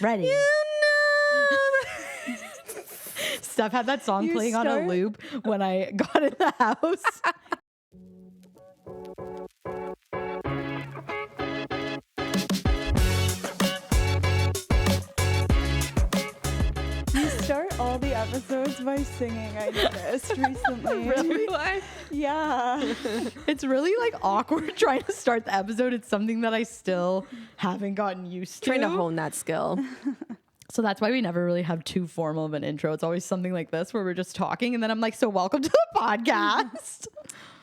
Ready. You know. Steph had that song playing on a start? loop when I got in the house. You start all the episodes by singing, I noticed recently. Really? Yeah. It's really like awkward trying to start the episode. It's something that I still haven't gotten used to. Trying to hone that skill. So that's why we never really have too formal of an intro. It's always something like this where we're just talking and then I'm like, so welcome to the podcast.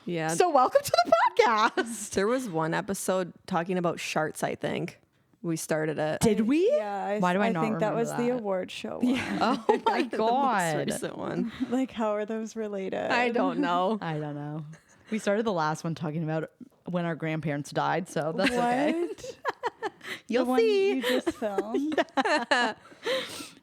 Yeah. So welcome to the podcast. There was one episode talking about sharts, I think. We started it. Did we? Yeah. Why do I not think that remember was the that? award show one. Oh my The most God. recent one. Like, how are those related? I don't know. I don't know. We started the last one talking about when our grandparents died, so that's okay. What? You'll the one see. you just filmed?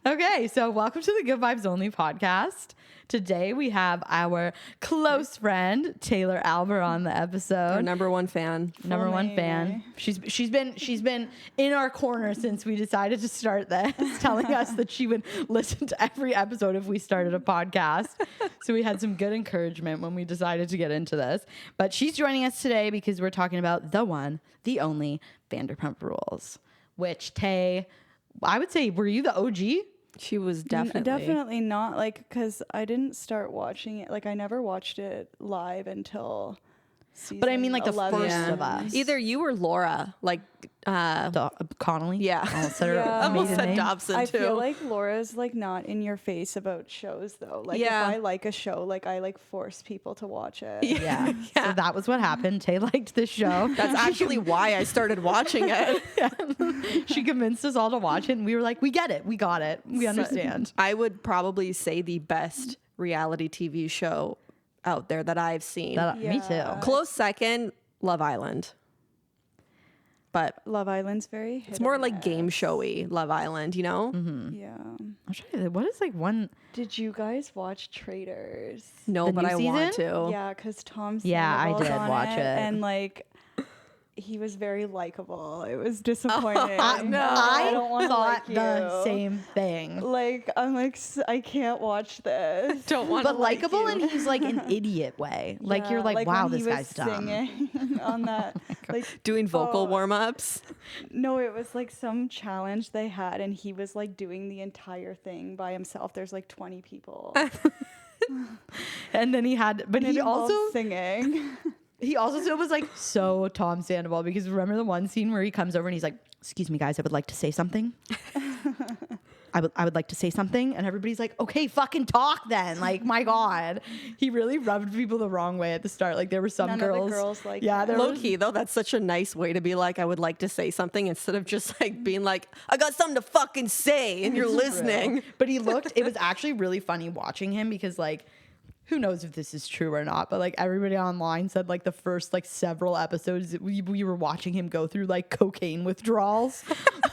Okay, so welcome to the Good Vibes Only podcast. Today we have our close friend Taylor Alber on the episode. Our number one fan. Number one Funny. fan. She's been in our corner since we decided to start this, telling us that she would listen to every episode if we started a podcast. So we had some good encouragement when we decided to get into this. But she's joining us today because we're talking about the one, the only Vanderpump Rules. Which Tay, I would say, were you the OG? She was definitely Not, like, because I didn't start watching it. Like, I never watched it live until season But I mean, like, the 11. first Yeah. of us. Either you or Laura. Like, Connolly? Yeah. I'll set her Yeah. I almost maiden said name. Dobson I too. feel like Laura's, like, not in your face about shows, though. Like, Yeah. if I like a show, like, I, like, force people to watch it. Yeah. So that was what happened. Tay liked this show. That's actually why I started watching it. She convinced us all to watch it, and we were like, we get it. We got it. We understand. I would probably say the best reality TV show out there that I've seen. Me Yeah. too. Close second, Love Island. But Love Island's very hit it's more or like game miss. showy, Love Island, you know? Yeah. I'm trying to think, what is like one? Did you guys watch Traitors? No, The but new I want season? to. Yeah, because Tom Yeah, I Sandoval's did on watch it. and like he was very likable. It was disappointing. No. I don't want to thought like the you. same thing. Like I'm like I can't watch this. Don't want But to like likable, you. and he's like an idiot way. Like you're Yeah, like, wow, when this he was guy's dumb. singing on that, like doing vocal oh, warm-ups. No, it was like some challenge they had, and he was like doing the entire thing by himself. There's like 20 people. And then he had, but And he it involved also singing. he also still was like so Tom Sandoval, because remember the one scene where he comes over and he's like, "Excuse me, guys, I would like to say something." I would like to say something, and everybody's like, "Okay, fucking talk then." Like, my God, he really rubbed people the wrong way at the start. Like, there were some None of the girls, girls liked yeah, him. there Low was, key though, that's such a nice way to be like, I would like to say something, instead of just like being like, I got something to fucking say and you're listening. But he looked, it was actually really funny watching him, because like, who knows if this is true or not, but like everybody online said like the first like several episodes we were watching him go through like cocaine withdrawals.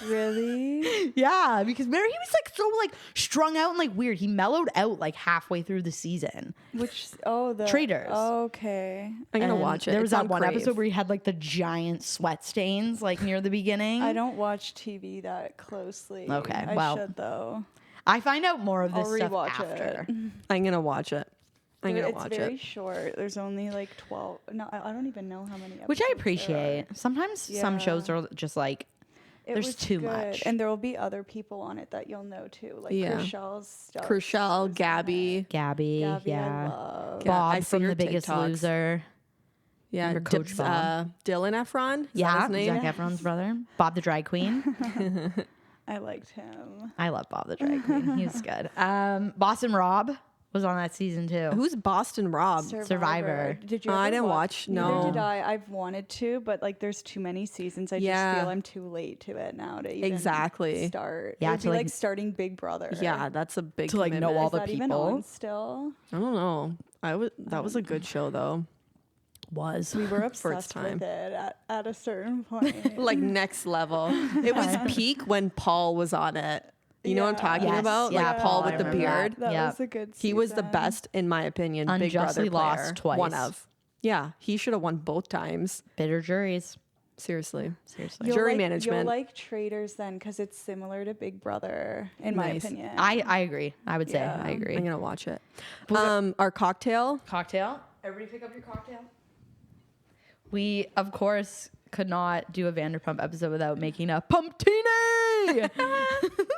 Really? Yeah, because Mary, he was like so like strung out and like weird. He mellowed out like halfway through the season. Which the Traitors. Okay. I'm gonna And watch it. There was It's that on one Crave. episode where he had like the giant sweat stains like near the beginning. I don't watch TV that closely. Okay, I well, should though. I find out more of this I'll stuff rewatch after. it. I'm gonna watch it. I'm gonna It's watch very it. short. There's only like 12. No, I don't even know how many episodes. Which I there appreciate. are. Sometimes some Yeah. shows are just like, It there's was too good. much. And there will be other people on it that you'll know too, like Yeah. Chrishell's stuff. Crucial, Gabby. Gabby, Gabby, yeah. I love. Yeah, I Bob see from her The Biggest TikToks. Loser. Yeah, Your Coach Bob. Dylan Efron. Is that Yeah, his name? Zac Efron's brother. Bob the Drag Queen. I liked him. I love Bob the Drag Queen. He was good. Boston Rob was on that season too. Who's Boston Rob? Survivor. Did you? I ever didn't watch, Neither no. did I. I've wanted to, but like, there's too many seasons. I Yeah. just feel I'm too late to it now to even Exactly. start. Yeah, It would to, be like- like starting Big Brother. Yeah, that's a big To, like, know commitment. all Is the that even people. on still? I don't know. That was a good show though. Was. We were For its obsessed time. with it at a certain point. Like next level. It was peak when Paul was on it. You know what I'm Yeah. talking Yes, about? yeah, Like Paul I with the remember beard. That Yeah. was a good season. He was the best in my opinion. Big Unjustly Brother lost player. twice. One of. Yeah, he should have won both times. Bitter juries. Seriously. Seriously. Jury You'll management. like Traitors then, because it's similar to Big Brother, in my Nice. opinion. I agree. I would say Yeah. I agree. I'm gonna watch it. Our cocktail. Cocktail. Everybody pick up your cocktail. We, of course, could not do a Vanderpump episode without making a Pumptini.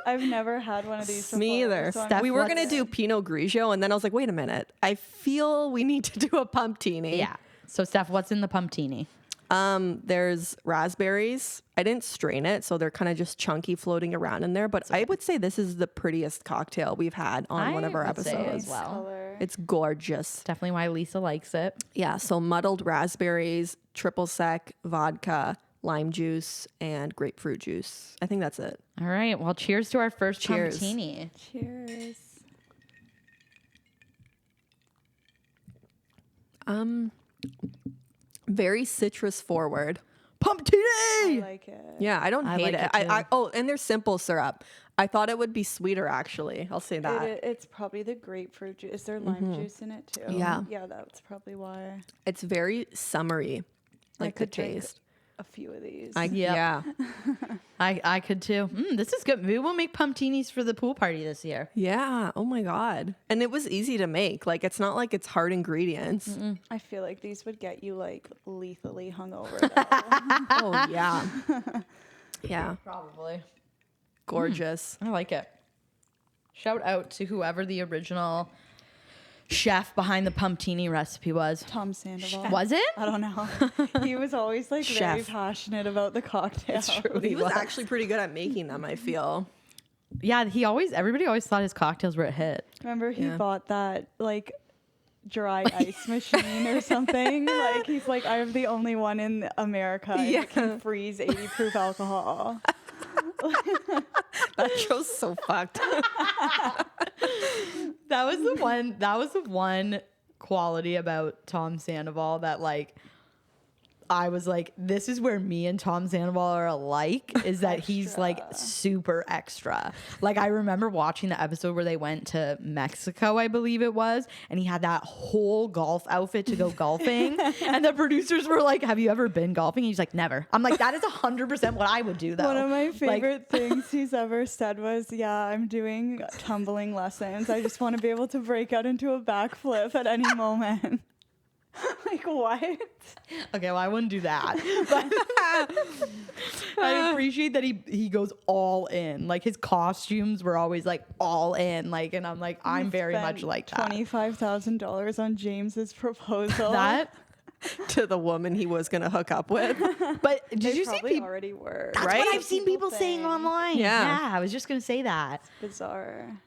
I've never had one of these before. Me either. so I'm Steph, We were let's- gonna do Pinot Grigio, and then I was like, wait a minute. I feel we need to do a pumptini. Yeah. So, Steph, what's in the Pumptini? There's raspberries. I didn't strain it, so they're kind of just chunky floating around in there. But I would say this is the prettiest cocktail we've had on one of our I would say episodes. as well. color. It's gorgeous. Definitely why Lisa likes it. Yeah, so muddled raspberries, triple sec, vodka, lime juice, and grapefruit juice. I think that's it. All right. Well, cheers to our first Cheers. Pumptini. Cheers. Very citrus forward. I Pumptini. like it. Yeah, I don't I hate like it. it too. Oh, and there's simple syrup. I thought it would be sweeter, actually. I'll say that. It's probably the grapefruit juice. Is there lime juice in it too? Yeah. Yeah, that's probably why. It's very summery, like the could drink taste. a few of these. Yep. Yeah. I could too. This is good. Maybe we'll make Pumptinis for the pool party this year. Yeah. Oh my God. And it was easy to make. Like, it's not like it's hard ingredients. I feel like these would get you like lethally hungover. though. Oh, yeah. Yeah. Probably. Gorgeous. I like it. Shout out to whoever the original chef behind the Pumptini recipe was. Tom Sandoval. Was it? I don't know. He was always like very Chef. passionate about the cocktail. It's true. He was actually pretty good at making them, I feel. Yeah, everybody always thought his cocktails were a hit. Remember he Yeah. bought that like dry ice machine or something? Like he's like, I'm the only one in America that can freeze 80 proof alcohol. That show's so fucked. That was the one quality about Tom Sandoval that like I was like, this is where me and Tom Sandoval are alike, is that he's like super extra. Like I remember watching the episode where they went to Mexico, I believe it was, and he had that whole golf outfit to go golfing. And the producers were like, have you ever been golfing? He's like, never. I'm like, that is 100% what I would do though. One of my Like, favorite things he's ever said was, yeah, I'm doing tumbling lessons. I just want to be able to break out into a backflip at any moment. Like, what? Okay, well, I wouldn't do that. But I appreciate that he goes all in. Like his costumes were always like all in. Like, and I'm like, I'm very much like that. $25,000 on James's proposal. That. To the woman he was going to hook up with. But did They you see probably people? already were. That's right? what I've seen people saying think. online. Yeah. I was just gonna say that. Bizarre.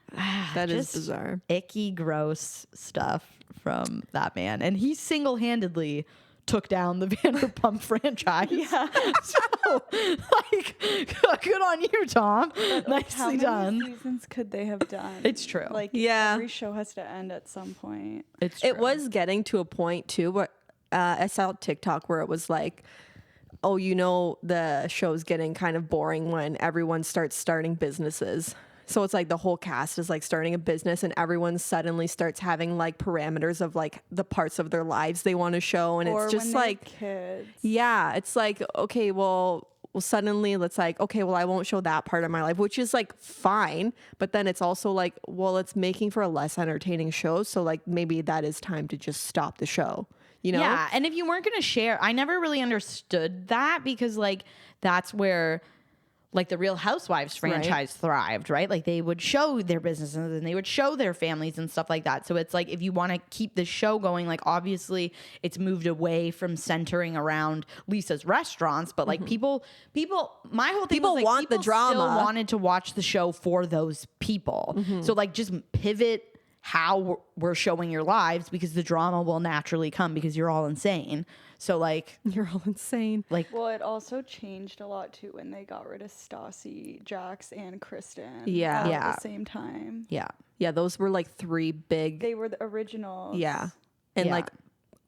That is Just bizarre. Icky, gross stuff from that man, and he single-handedly took down the Vanderpump franchise. Yeah. So, like, good on you, Tom. How Nicely many done. seasons could they have done? It's true. Like, Yeah. every show has to end at some point. It's true. It was getting to a point too where I saw TikTok where it was like, oh, you know, the show's getting kind of boring when everyone starts starting businesses. So it's like the whole cast is like starting a business and everyone suddenly starts having like parameters of like the parts of their lives they want to show. And Or it's just when they're like, kids. yeah, it's like, okay, well, suddenly it's like, okay, well, I won't show that part of my life, which is like fine. But then it's also like, well, it's making for a less entertaining show. So like maybe that is time to just stop the show, you know? Yeah, and if you weren't going to share, I never really understood that because like that's where like the Real Housewives franchise thrived, right? Like they would show their businesses and they would show their families and stuff like that. So it's like if you want to keep the show going, like obviously it's moved away from centering around Lisa's restaurants, but like people my whole thing People was like want the people drama. still wanted to watch the show for those people. So like just pivot how we're showing your lives because the drama will naturally come because you're all insane. So like You're all insane. like Well, it also changed a lot too when they got rid of Stassi, Jax, and Kristen. Yeah. all Yeah. At the same time. yeah. Yeah, those were like three big, They were the originals. yeah. And Yeah. like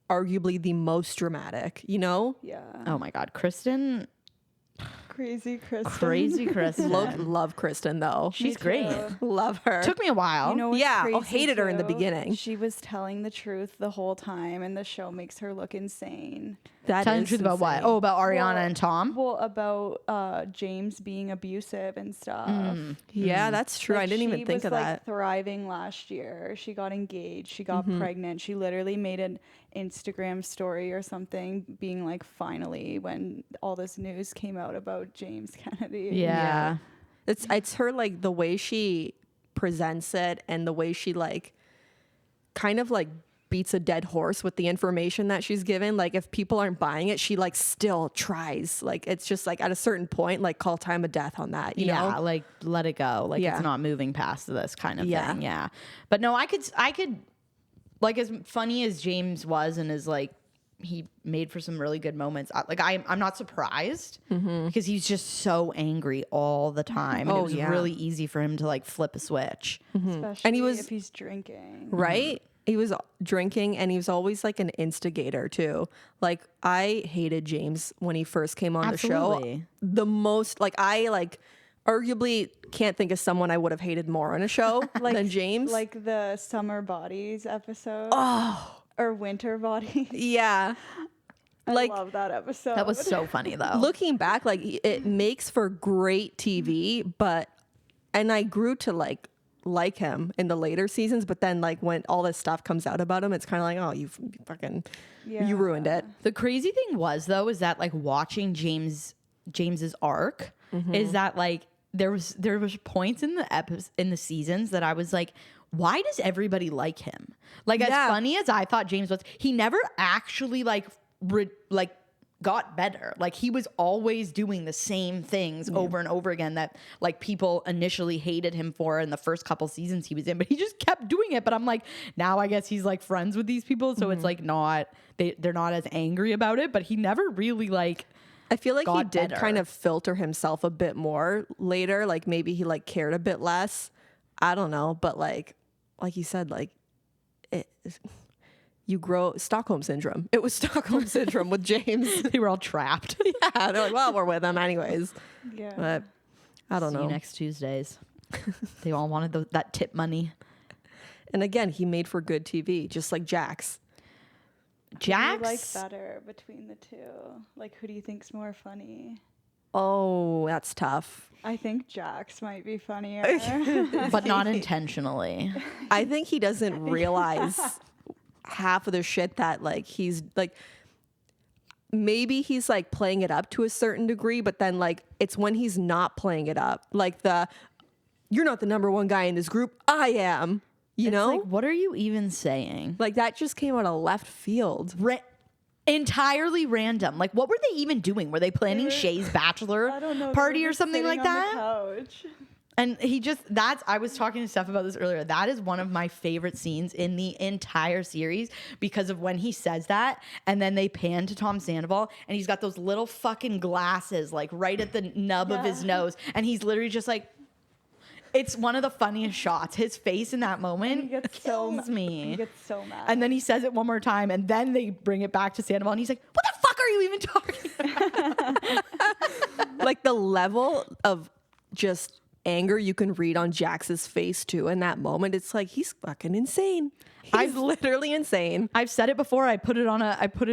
arguably the most dramatic, you know? Yeah. Oh my God, Kristen Crazy Kristen. Crazy Kristen. Love Kristen though. She's too. great. Love her. Took me a while. You know what's Yeah, crazy hated her in the too? beginning. She was telling the truth the whole time, and the show makes her look insane. That Telling the is truth about what? insane. Oh, about Ariana Well, and Tom? Well, about James being abusive and stuff. Yeah, that's true. I Like, didn't even she think was of like that. thriving last year. She got engaged. She got pregnant. She literally made an Instagram story or something, being like, finally, when all this news came out about James Kennedy. Yeah. It's her, like, the way she presents it and the way she, like, kind of like beats a dead horse with the information that she's given. Like, if people aren't buying it, she like still tries. Like, it's just like at a certain point, like, call time of death on that, you Yeah, know? like let it go. Like Yeah. it's not moving past this kind of Yeah. thing. Yeah. But no, I could like, as funny as James was and is like he made for some really good moments. I'm not surprised because he's just so angry all the time. And it Oh, was yeah. really easy for him to like flip a switch. Especially And he was- if he's drinking. Right? He was drinking and he was always like an instigator too. Like, I hated James when he first came on the show. Absolutely. The most, like, I like arguably can't think of someone I would have hated more on a show than James. Like the Summer Bodies episode. Oh. Or Winter Bodies. yeah. I Like, love that episode. That was so funny though. looking back, like, it makes for great TV, and I grew to like him in the later seasons, but then like when all this stuff comes out about him, it's kind of like, oh, you fucking, you ruined it. The crazy thing was though is that like watching James's arc is that like there was points in the seasons that I was like, why does everybody like him? Like, as funny as I thought James was, he never actually like got better. Like, he was always doing the same things over and over again that like people initially hated him for in the first couple seasons he was in, but he just kept doing it. But I'm like, now I guess he's like friends with these people, so it's like they're not as angry about it, but he never really like, I feel like he got did better. kind of filter himself a bit more later. Like, maybe he like cared a bit less. I don't know, but like you said, like, you grow Stockholm syndrome. It was Stockholm syndrome with James. they were all trapped. Yeah, they're like, well, we're with him anyways. Yeah. But I don't See know. you next Tuesdays. They all wanted that tip money. And again, he made for good TV, just like Jax. Who do you like Jax, better between the two? Like, who do you think's more funny? Oh, that's tough. I think Jax might be funnier. but not intentionally. I think he doesn't realize half of the shit that like he's like, maybe he's like playing it up to a certain degree, but then like it's when he's not playing it up, like you're not the number one guy in this group, I am, you It's know, like, what are you even saying? like that just came out of left field. Entirely random. Like, what were they even doing? Were they planning Shay's bachelor I don't know. they party were or just something sitting like on the that? couch. And I was talking to Steph about this earlier. That is one of my favorite scenes in the entire series because of when he says that. And then they pan to Tom Sandoval and he's got those little fucking glasses like right at the nub of his nose. And he's literally just like, it's one of the funniest shots. His face in that moment He gets so kills me. He gets so mad. And then he says it one more time, and then they bring it back to Sandoval, and he's like, "What the fuck are you even talking about?" Like the level of just anger you can read on Jax's face too in that moment. It's like, he's fucking insane. He's literally insane. I've said it before. I put it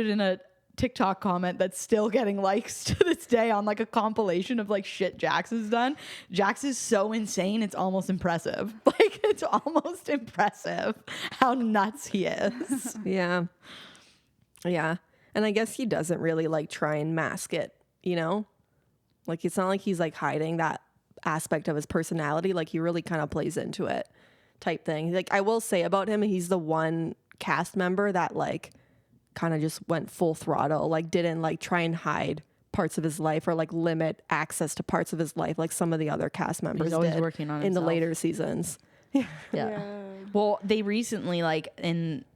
in a TikTok comment that's still getting likes to this day on like a compilation of like shit Jax has done. Jax is so insane, it's almost impressive. Like, it's almost impressive how nuts he is. Yeah. Yeah. And I guess he doesn't really like try and mask it, you know? Like, it's not like he's like hiding that aspect of his personality. Like, he really kind of plays into it type thing. Like, I will say about him, he's the one cast member that like kind of just went full throttle, like didn't like try and hide parts of his life or like limit access to parts of his life like some of the other cast members always did working on in the himself. later seasons. Yeah. Well, they recently, like,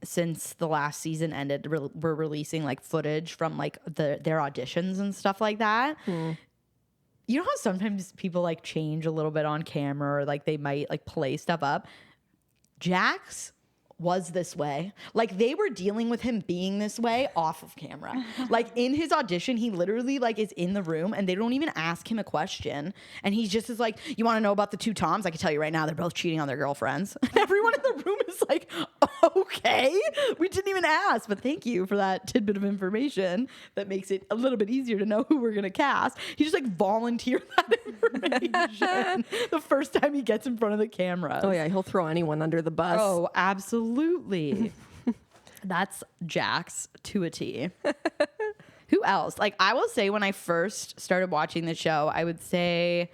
since the last season ended, were releasing like footage from like their auditions and stuff like that. You know how sometimes people like change a little bit on camera, or like they might like play stuff up. Jax was this way. Like they were dealing with him being this way off of camera. Like in his audition, he literally like is in the room and they don't even ask him a question. And he's just is like, you want to know about the two Toms? I can tell you right now, they're both cheating on their girlfriends. And everyone in the room is like, okay, we didn't even ask, but thank you for that tidbit of information that makes it a little bit easier to know who we're going to cast. He just like volunteered that information the first time he gets in front of the camera. Oh yeah, he'll throw anyone under the bus. Oh, absolutely. That's Jax to a T. Who else? Like, I will say when I first started watching the show, I would say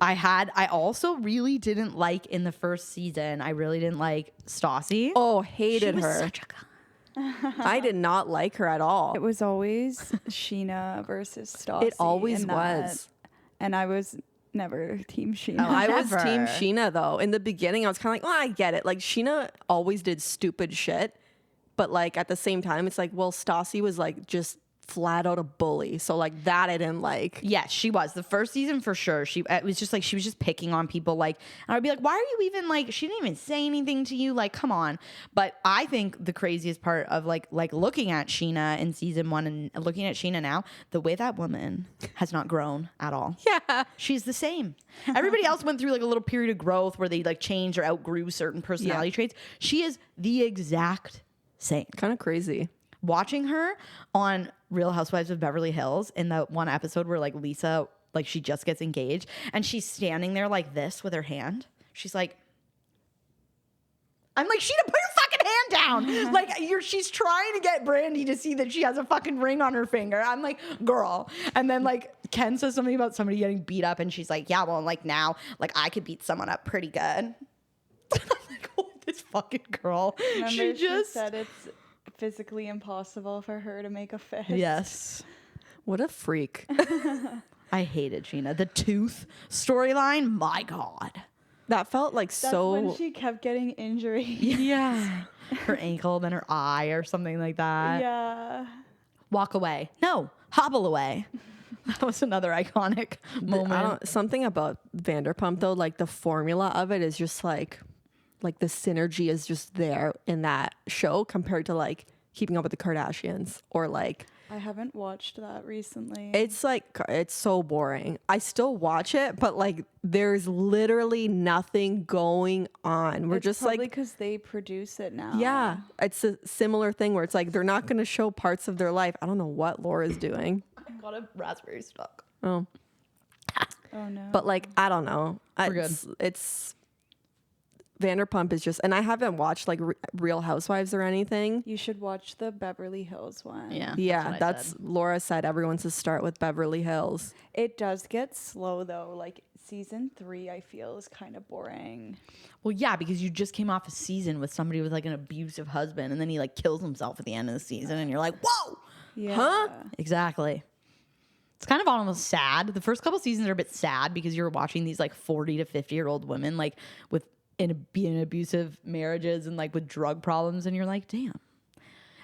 I also really didn't like in the first season, I really didn't like Stassi. Oh, hated She was her. such a cunt. I did not like her at all. It was always Sheena versus Stassi. It always in that, was. and I was never Team Sheena. Oh, I was Never. Team Sheena though. In the beginning, I was kind of like, well, I get it. Like Sheena always did stupid shit, but like at the same time, it's like, well, Stassi was like just flat out a bully. So like that I didn't like. Yes, she was. The first season for sure. It was just like she was just picking on people. Like, and I'd be like, why are you even like? She didn't even say anything to you. Like, come on. But I think the craziest part of like looking at Sheena in season 1 and looking at Sheena now, the way that woman has not grown at all. Yeah. She's the same. Everybody else went through like a little period of growth where they like changed or outgrew certain personality traits. She is the exact same. Kind of crazy. Watching her on Real Housewives of Beverly Hills in the one episode where like Lisa, like she just gets engaged and she's standing there like this with her hand. She's like, I'm like, Sheena, put your fucking hand down. Like she's trying to get Brandy to see that she has a fucking ring on her finger. I'm like, girl. And then like Ken says something about somebody getting beat up and she's like, yeah, well, like now, like I could beat someone up pretty good. I'm like, oh, this fucking girl. Remember She just said it's physically impossible for her to make a fist. Yes. What a freak. I hated Sheena. The tooth storyline, my God. That felt like That's so. when she kept getting injuries. Yeah. Her ankle, then her eye or something like that. Yeah. Walk away. No, hobble away. That was another iconic moment. Something about Vanderpump though, like the formula of it is just like the synergy is just there in that show compared to like Keeping Up with the Kardashians or like I haven't watched that recently. it's like it's so boring. I still watch it, but like there's literally nothing going on. We're It's just probably like because they produce it now. yeah, it's a similar thing where it's like they're not going to show parts of their life. I don't know what Laura's doing. I got a raspberry stuck. Oh, Oh no. but like I don't know. We're good. It's Vanderpump is just, and I haven't watched like Real Housewives or anything. you should watch the Beverly Hills one. Yeah. Yeah, what I that's said. Laura said everyone to start with Beverly Hills. It does get slow though. Like season 3, I feel is kind of boring. Well, yeah, because you just came off a season with somebody with like an abusive husband and then he like kills himself at the end of the season and you're like, whoa. Yeah. Huh? Exactly. It's kind of almost sad. The first couple seasons are a bit sad because you're watching these like 40 to 50-year-old women like with being abusive marriages and like with drug problems and you're like, damn.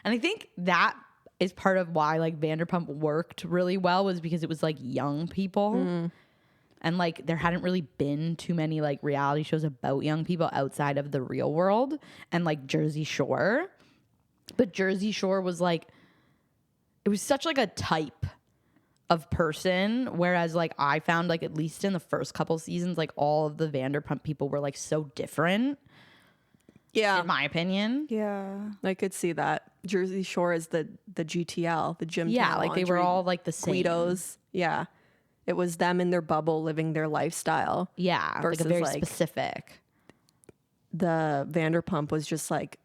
And I think that is part of why like Vanderpump worked really well was because it was like young people. And like there hadn't really been too many like reality shows about young people outside of the real world and like Jersey Shore. But Jersey Shore was like, it was such like a type of person, whereas like I found like at least in the first couple seasons, like all of the Vanderpump people were like so different. Yeah, In my opinion. Yeah. I could see that. Jersey Shore is the GTL, the gym. Yeah, like they were all like the same. Guidos. Yeah, it was them in their bubble living their lifestyle. Yeah, like versus a very like specific. the Vanderpump was just like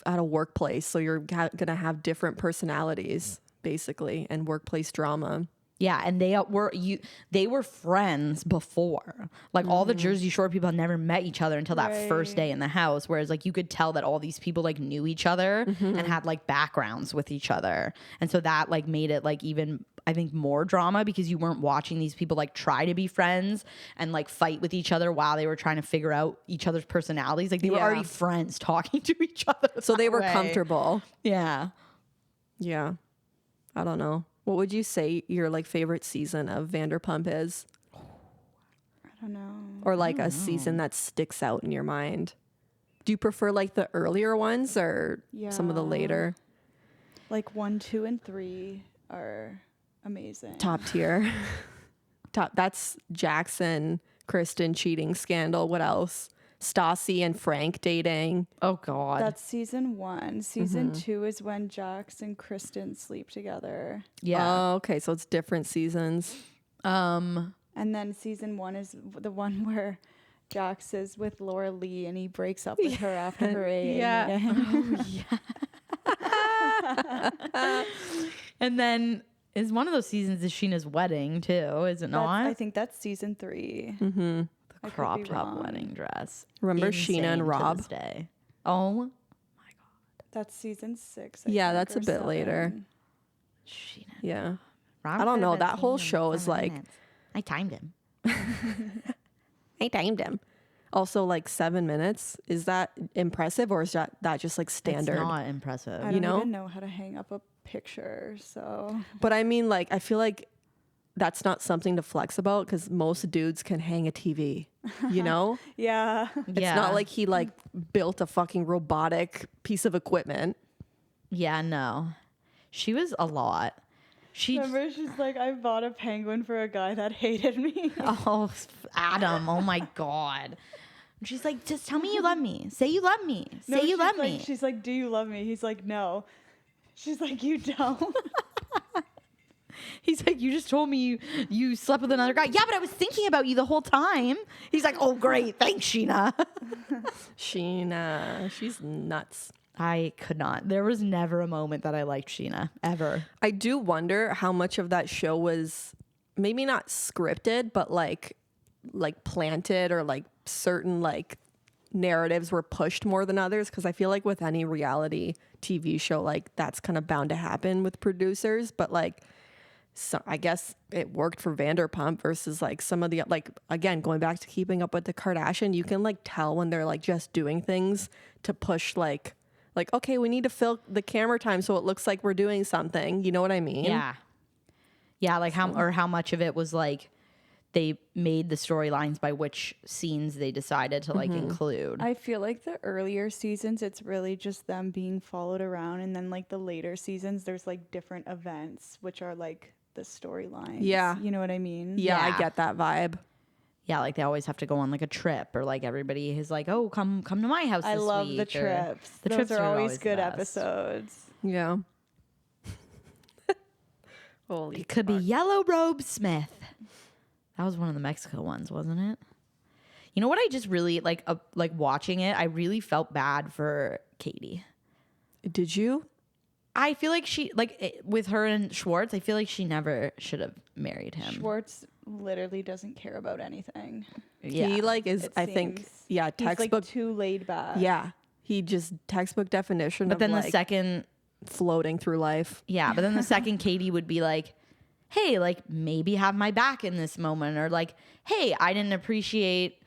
at a workplace, so you're gonna have different personalities basically and workplace drama. Yeah, and they were friends before. Like all the Jersey Shore people had never met each other until that first day in the house. Whereas like you could tell that all these people like knew each other and had like backgrounds with each other. And so that like made it like even I think more drama because you weren't watching these people like try to be friends and like fight with each other while they were trying to figure out each other's personalities. Like they were already friends talking to each other. So they were way. comfortable. Yeah. Yeah, I don't know. What would you say your like favorite season of Vanderpump is? I don't know. Or like a season that sticks out in your mind? Do you prefer like the earlier ones or some of the Yeah. later? Like 1, 2, and 3 are amazing. Top tier. That's Jackson, Kristen cheating scandal. What else? Stassi and Frank dating. Oh God. That's season 1. Season 2 is when Jax and Kristen sleep together. yeah. Oh, okay. So it's different seasons. And then season 1 is the one where Jax is with Laura Lee and he breaks up with her after her AA Yeah. meeting. And then is one of those seasons is Sheena's wedding too, is it not? I think that's season 3. The I could crop be top wrong. wedding dress. Remember Insane Sheena and to Rob? this day. Oh, That's season 6. Yeah, think, that's a or bit later. 7. Sheena. Yeah. Rob I don't could know, have been that whole seen in show is 7 like- minutes. I timed him. I timed him. Also, like 7 minutes. Is that impressive or is that just like standard? It's not impressive. I don't know? even know how to hang up a picture, so But I mean, like, I feel like that's not something to flex about because most dudes can hang a TV, you know? yeah. It's Yeah. not like he like built a fucking robotic piece of equipment. Yeah, no. She was a lot. She Remember, she's like, I bought a penguin for a guy that hated me. oh Adam, oh my God. And she's like, just tell me you love me. Say you love me. Say you she's love like, me. She's like, do you love me? He's like, no. She's like, you don't. He's like, you just told me you slept with another guy. Yeah, but I was thinking about you the whole time. He's like, oh great, thanks, Sheena. Sheena, she's nuts. I could not. There was never a moment that I liked Sheena ever. I do wonder how much of that show was maybe not scripted, but like planted or like certain like narratives were pushed more than others. Cause I feel like with any reality TV show, like that's kind of bound to happen with producers. But like, so I guess it worked for Vanderpump versus like some of the, like, again, going back to Keeping Up with the Kardashian, you can like tell when they're like just doing things to push like, okay, we need to fill the camera time so it looks like we're doing something. You know what I mean? Yeah. Yeah, like how much of it was like they made the storylines by which scenes they decided to like include. I feel like the earlier seasons, it's really just them being followed around. And then, like, the later seasons, there's like different events, which are like the storylines. Yeah. You know what I mean? Yeah, Yeah. I get that vibe. Yeah, like they always have to go on like a trip or like everybody is like, oh, come to my house I this love the week, or- trips. The Those trips are always the good best. episodes. Yeah. Holy It could be Yellow Robe Smith. That was one of the Mexico ones, wasn't it? You know what? I just really like watching it. I really felt bad for Katie. Did you? I feel like she with her and Schwartz. I feel like she never should have married him. Schwartz literally doesn't care about anything. Yeah. He like is, It I think, seems. yeah, He's textbook. like too laid back. Yeah. He just textbook definition But of then like the second, floating through life. yeah. But then the second, Katie would be like, "Hey, like maybe have my back in this moment," or like, "Hey, I didn't appreciate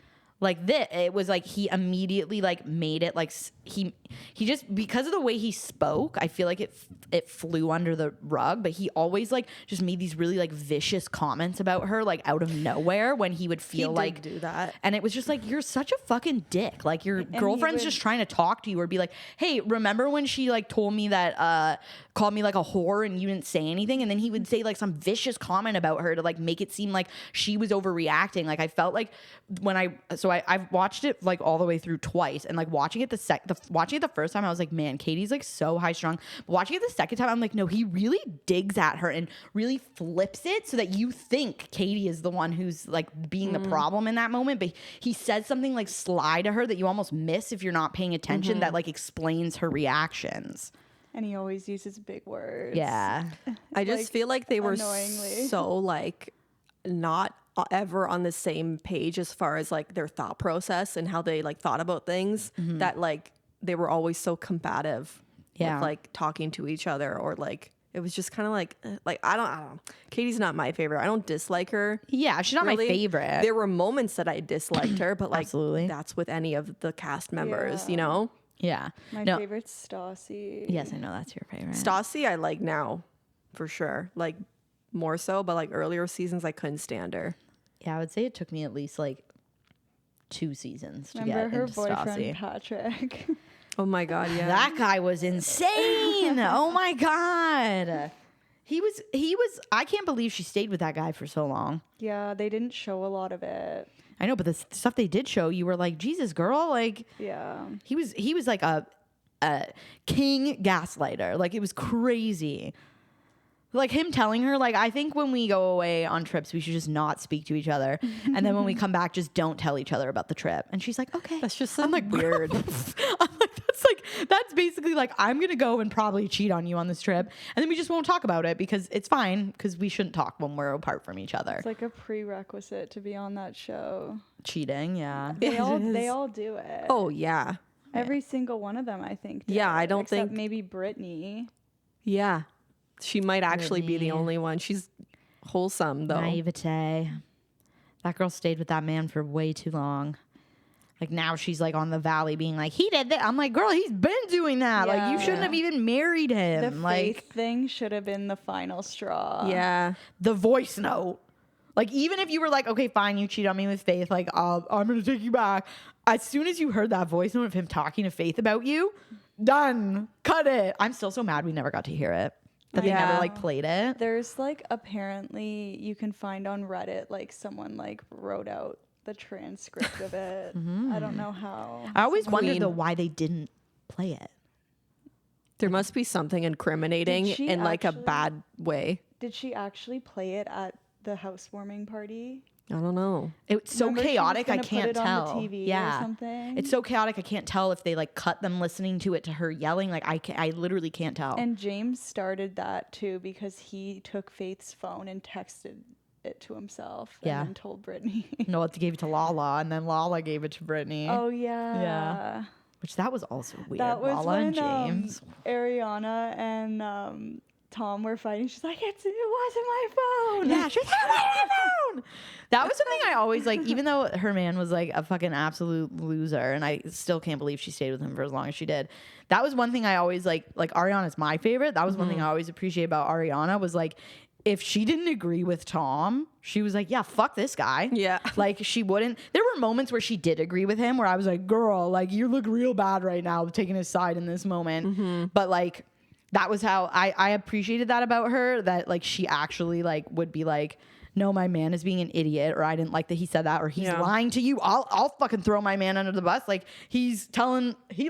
like this." It was like he immediately like made it like he just, because of the way he spoke, I feel like it flew under the rug. But he always like just made these really like vicious comments about her like out of nowhere when he would feel did like do that. and it was just like, you're such a fucking dick. Like your he girlfriend's would- just trying to talk to you or be like, hey, remember when she like told me that called me like a whore and you didn't say anything? And then he would say like some vicious comment about her to like make it seem like she was overreacting. Like I felt like when I've watched it like all the way through twice, and like watching it watching it the first time I was like, man, Katie's like so high strung. But watching it the second time I'm like, no, he really digs at her and really flips it so that you think Katie is the one who's like being the problem in that moment. But he says something like sly to her that you almost miss if you're not paying attention, that like explains her reactions. And he always uses big words. Yeah. I just like, feel like they were annoyingly. so like not ever on the same page as far as like their thought process and how they like thought about things, that like they were always so combative Yeah. with like talking to each other, or like it was just kind of like I don't know. Katie's not my favorite. I don't dislike her. Yeah, she's not my really. favorite. There were moments that I disliked her, but like Absolutely. that's with any of the cast members, Yeah. you know? Yeah. My no. favorite's Stassi. Yes, I know that's your favorite. Stassi I like now, for sure. Like more so, but like earlier seasons I couldn't stand her. Yeah, I would say it took me at least like 2 seasons to Remember get her into boyfriend Stassi. Patrick? Oh my God, yeah. That guy was insane. Oh my God. He was, I can't believe she stayed with that guy for so long. Yeah, they didn't show a lot of it. I know, but the stuff they did show, you were like, Jesus, girl. Like, Yeah. he was like a king gaslighter. Like, it was crazy. Like him telling her, like, I think when we go away on trips, we should just not speak to each other. And then when we come back, just don't tell each other about the trip. And she's like, okay. That's just so I'm like, weird. I'm like, that's basically like, I'm going to go and probably cheat on you on this trip. And then we just won't talk about it because it's fine because we shouldn't talk when we're apart from each other. It's like a prerequisite to be on that show. Cheating, yeah. They all do it. Oh yeah. Every single one of them, I think. Did, Yeah, I don't except think- maybe Brittany. Yeah. She might actually be the Brittany. only one. She's wholesome though. Naivete. That girl stayed with that man for way too long. Like now she's like on the valley being like, he did that. I'm like, girl, he's been doing that. Like you shouldn't Yeah. have even married him. The like faith thing should have been the final straw. Yeah. the voice note. Like even if you were like, okay, fine, you cheat on me with Faith, like I'm gonna take you back. As soon as you heard that voice note of him talking to Faith about you, done. Cut it. I'm still so mad we never got to hear it. That they Yeah. never like played it. There's like apparently you can find on Reddit like someone like wrote out the transcript of it. I don't know how. I always wondered Queen. though why they didn't play it. There must be something incriminating Did she in like a actually- bad way. Did she actually play it at the housewarming party? I don't know. It's so Remember she was chaotic. I gonna put can't it tell. on the TV or yeah, something? it's so chaotic. I can't tell if they like cut them listening to it to her yelling. Like I literally can't tell. And James started that too because he took Faith's phone and texted it to himself Yeah. and then told Brittany. Noah gave it to Lala, and then Lala gave it to Brittany. Oh yeah. Yeah. Which that was also weird. That was Lala when and James. Ariana and Tom were fighting. She's like, it wasn't my phone. Yeah, she's like, "Where's my phone?" That was something I always like, even though her man was like a fucking absolute loser, and I still can't believe she stayed with him for as long as she did. That was one thing I always like Ariana's my favorite. That was one thing I always appreciate about Ariana was like, if she didn't agree with Tom, she was like, yeah, fuck this guy. Yeah. Like she wouldn't. There were moments where she did agree with him where I was like, girl, like you look real bad right now taking his side in this moment. But like, that was how I appreciated that about her, that like she actually like would be like, no, my man is being an idiot, or I didn't like that he said that, or he's Yeah. lying to you. I'll fucking throw my man under the bus. Like he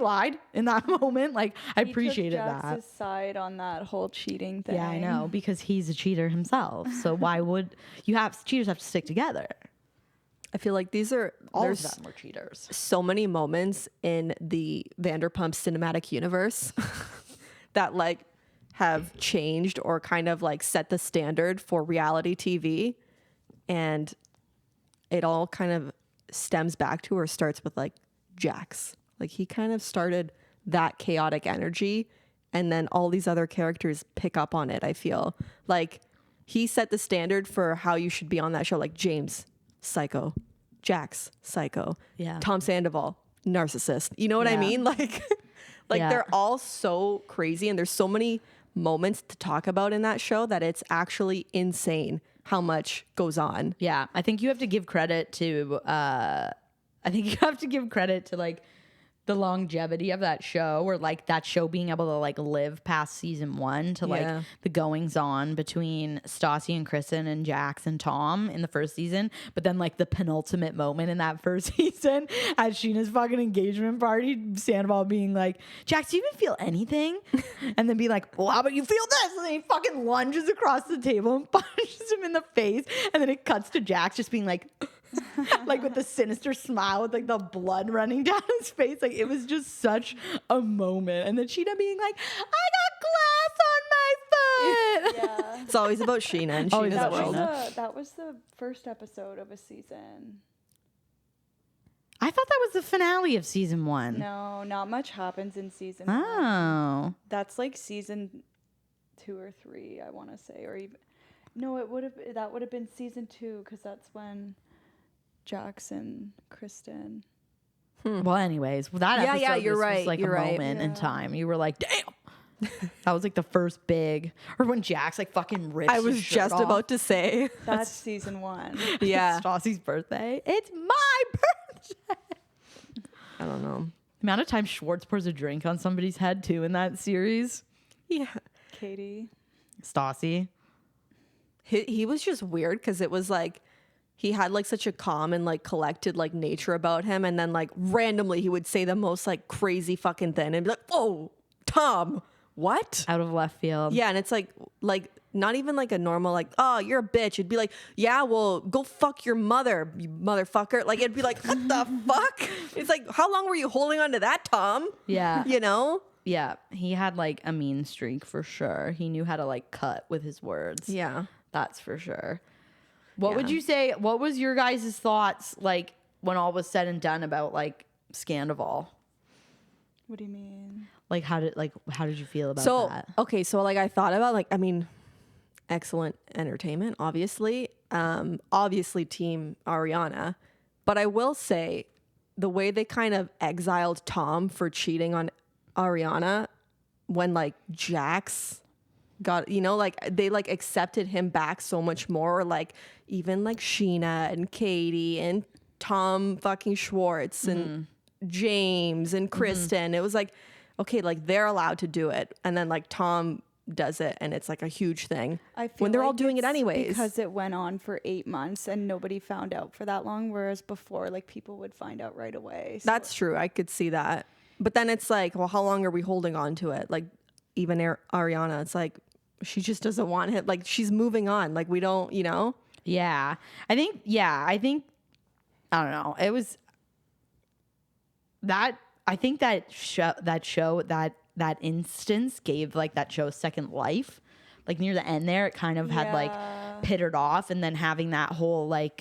lied in that moment. Like I appreciated he took that. Jax's side on that whole cheating thing. Yeah, I know, because he's a cheater himself. So why would cheaters have to stick together? I feel like All there's of them were cheaters. so many moments in the Vanderpump cinematic universe that like have changed or kind of like set the standard for reality TV, and it all kind of stems back to or starts with like Jax. Like he kind of started that chaotic energy, and then all these other characters pick up on it. I feel like he set the standard for how you should be on that show. Like James, psycho. Jax, psycho. Yeah. Tom Sandoval, narcissist. You know what I Yeah. mean? Like Yeah. they're all so crazy, and there's so many moments to talk about in that show that it's actually insane how much goes on. Yeah, I think you have to give credit to like the longevity of that show, or like that show being able to like live past season 1 to like Yeah. the goings on between Stassi and Kristen and Jax and Tom in the first season. But then like the penultimate moment in that first season at Sheena's fucking engagement party, Sandoval being like, Jax, do you even feel anything? And then be like, well, how about you feel this? And then he fucking lunges across the table and punches him in the face. And then it cuts to Jax just being like, like with the sinister smile with like the blood running down his face. Like it was just such a moment. And then Sheena being like, I got glass on my foot. Yeah. It's always about Sheena and Always Sheena's about world. Sheena. That was the first episode of a season. I thought that was the finale of season 1. No, not much happens in season 1. Oh. That's like season 2 or 3, I want to say, or even no, that would have been season 2 because that's when Jackson, Kristen. Well, anyways, that Yeah, episode yeah, you're was right, like you're a right. moment in Yeah. time. You were like, damn. That was like the first big, or when Jax like fucking rips I was his shirt just off. about to say. That's season 1. Yeah. Stassi's birthday. It's my birthday. don't know. The amount of time Schwartz pours a drink on somebody's head too in that series. Yeah. Katie. Stassi. He was just weird because it was like he had like such a calm and like collected like nature about him, and then like randomly he would say the most like crazy fucking thing and be like, "Whoa, Tom, what?" Out of left field. Yeah, and it's like not even like a normal like, "Oh, you're a bitch." It'd be like, "Yeah, well, go fuck your mother, you motherfucker." Like it'd be like, "What the fuck?" It's like, how long were you holding on to that, Tom? Yeah. You know? Yeah. He had like a mean streak for sure. He knew how to like cut with his words. Yeah. That's for sure. What Yeah. would you say? What was your guys' thoughts like when all was said and done about like Scandival? What do you mean? Like how did you feel about So that? okay, so like I thought about like, I mean, excellent entertainment, obviously. Obviously team Ariana. But I will say the way they kind of exiled Tom for cheating on Ariana when like Jax got, you know, like they like accepted him back so much more, like even like Sheena and Katie and Tom fucking Schwartz and James and Kristen. It was like, okay, like they're allowed to do it, and then like Tom does it and it's like a huge thing I feel when they're all like doing it it's anyways. because it went on for 8 months and nobody found out for that long, whereas before like people would find out right away. So That's true. I could see that. But then it's like, well, how long are we holding on to it? Like even Ariana, it's like she just doesn't want him. Like she's moving on. Like we don't, you know? Yeah. I think I don't know. It was that I think that instance gave like that show a second life. Like near the end there, it kind of had like Yeah. pittered off, and then having that whole like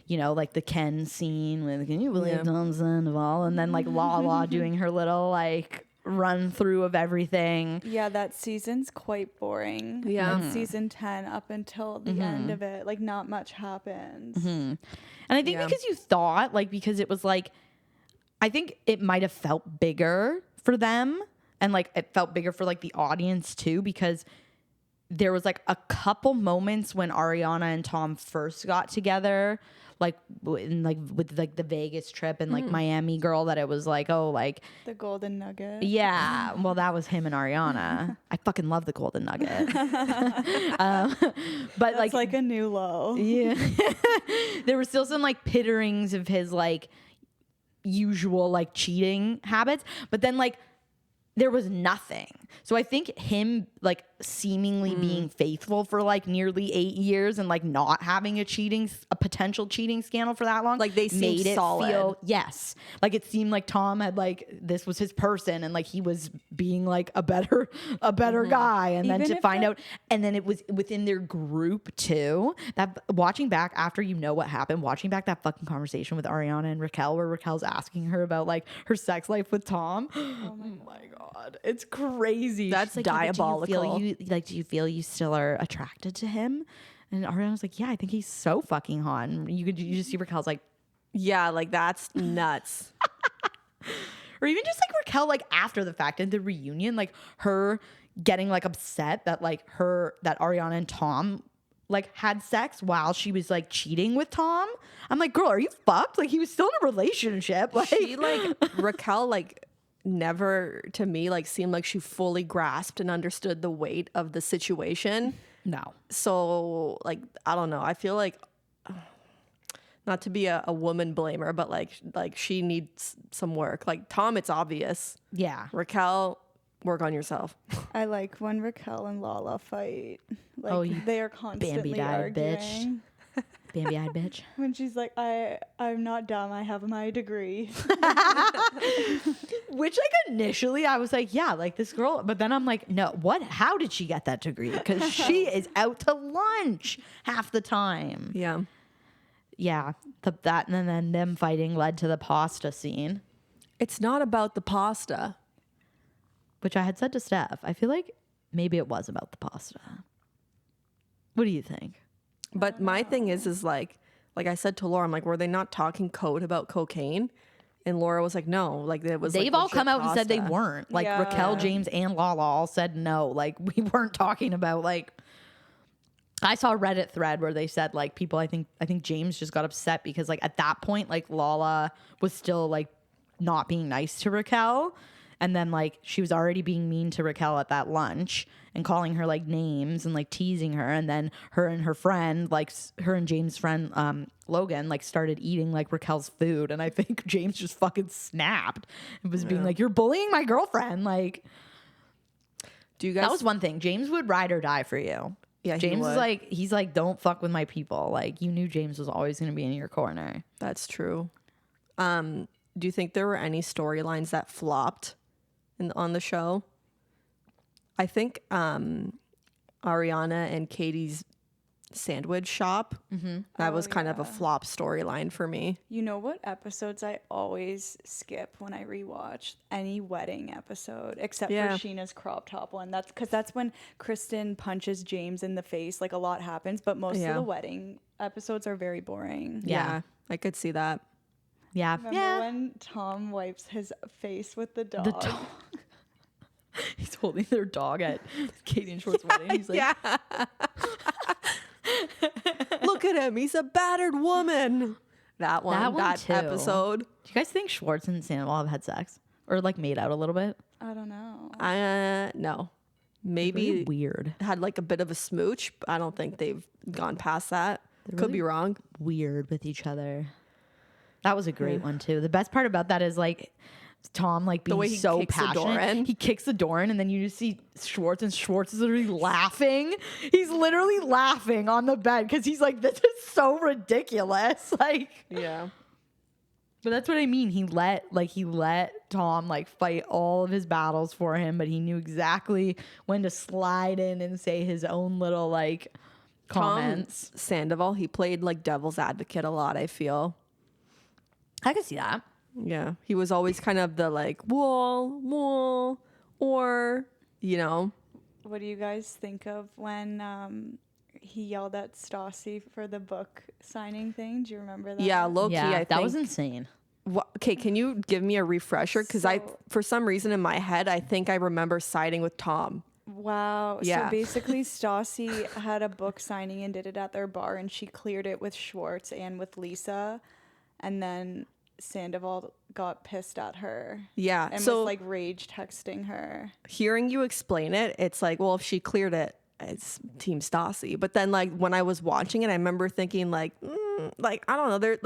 you know, like the Ken scene with "Can you believe Tom Sandoval?" and then like Lala doing her little like run through of everything. Yeah, that season's quite boring. Yeah. Like season 10 up until the end of it, like not much happens. And I think Yeah. because you thought, like, because it was like, I think it might have felt bigger for them, and like it felt bigger for like the audience too, because there was like a couple moments when Ariana and Tom first got together, like in like with like the Vegas trip and like Miami Girl, that it was like, oh, like The golden nugget. yeah, well, that was him and Ariana. I fucking love the Golden Nugget. But That's like a new low. yeah, there were still some like pitterings of his like usual like cheating habits, but then like there was nothing. So I think him like seemingly being faithful for like nearly 8 years and like not having a potential cheating scandal for that long, Like, they seemed made it solid. feel, yes, like it seemed like Tom had like this was his person, and like he was being like a better guy, and then Even to if find that- out, and then it was within their group too. That watching back after you know what happened, watching back that fucking conversation with Ariana and Raquel, where Raquel's asking her about like her sex life with Tom. Oh my god, it's crazy. That's She's like, "Yeah, but diabolical." do you feel you still are attracted to him?" And Ariana's like, "Yeah, I think he's so fucking hot." And you just see Raquel's like, Yeah, like that's nuts. or even just like Raquel, like after the fact in the reunion, like her getting like upset that that Ariana and Tom like had sex while she was like cheating with Tom. I'm like, girl, are you fucked? Like he was still in a relationship. Like She like Raquel like never to me like seemed like she fully grasped and understood the weight of the situation. no. So like I don't know. I feel like not to be a woman blamer, but like she needs some work. Like Tom, it's obvious. Yeah. Raquel, work on yourself. I like when Raquel and Lala fight. Like Oh, you they are constantly Bambi-eyed bitch. arguing. Bambi-eyed bitch. When she's like, I'm not dumb, I have my degree. Which like initially I was like, yeah, like this girl, but then I'm like, no, how did she get that degree? Because she is out to lunch half the time. Yeah. Yeah, that and then them fighting led to the pasta scene, It's not about the pasta. which I had said to Steph. I feel like maybe it was about the pasta. What do you think? But my thing is like I said to Laura, I'm like, were they not talking code about cocaine? And Laura was like, no, like it was. They've like, all legit come out and said they pasta. weren't. Like Yeah. Raquel, James, and Lala all said no. Like we weren't talking about like. I saw a Reddit thread where they said like people. I think James just got upset because like at that point like Lala was still like not being nice to Raquel. And then like she was already being mean to Raquel at that lunch and calling her like names and like teasing her. And then her and her friend, like her and James' friend Logan, like started eating like Raquel's food. And I think James just fucking snapped and was being like, "You're bullying my girlfriend." Like, Do you guys? that was one thing. James would ride or die for you. Yeah, James he is would. like, he's like, "Don't fuck with my people." Like, you knew James was always going to be in your corner. That's true. Do you think there were any storylines that flopped on the show? I think Ariana and Katie's sandwich shop, that was kind of a flop storyline for me. You know what episodes I always skip when I rewatch? Any wedding episode, except for Sheena's crop top one. That's because that's when Kristen punches James in the face. Like, a lot happens, but most of the wedding episodes are very boring. Yeah, I could see that. Yeah. Remember when Tom wipes his face with the dog? The dog. He's holding their dog at Katie and Schwartz's wedding. He's like, Look at him. He's a battered woman. That one too. episode. Do you guys think Schwartz and Sandoval have had sex or like made out a little bit? I don't know. No. Maybe Really weird. had like a bit of a smooch, but I don't think they've gone past that. Could be wrong. Weird with each other. That was a great one too. The best part about that is like Tom like being way he so kicks the door passionate. in. He kicks the door in, and then you just see Schwartz, and Schwartz is literally laughing. He's literally laughing on the bed because he's like, "This is so ridiculous." Like, Yeah. but that's what I mean. He let Tom like fight all of his battles for him, but he knew exactly when to slide in and say his own little like comments. Tom Sandoval, he played like devil's advocate a lot, I feel. I can see that. Yeah. He was always kind of the like, wall, or, you know. What do you guys think of when he yelled at Stassi for the book signing thing? Do you remember that? Yeah, low key, I think. that was insane. Okay, can you give me a refresher? Because for some reason in my head, I think I remember siding with Tom. Wow. Yeah. So basically, Stassi had a book signing and did it at their bar, and she cleared it with Schwartz and with Lisa. And then Sandoval got pissed at her. Yeah. And so was like rage texting her. hearing you explain it, it's like, well, if she cleared it, it's Team Stassi. But then like when I was watching it, I remember thinking like, like, I don't know,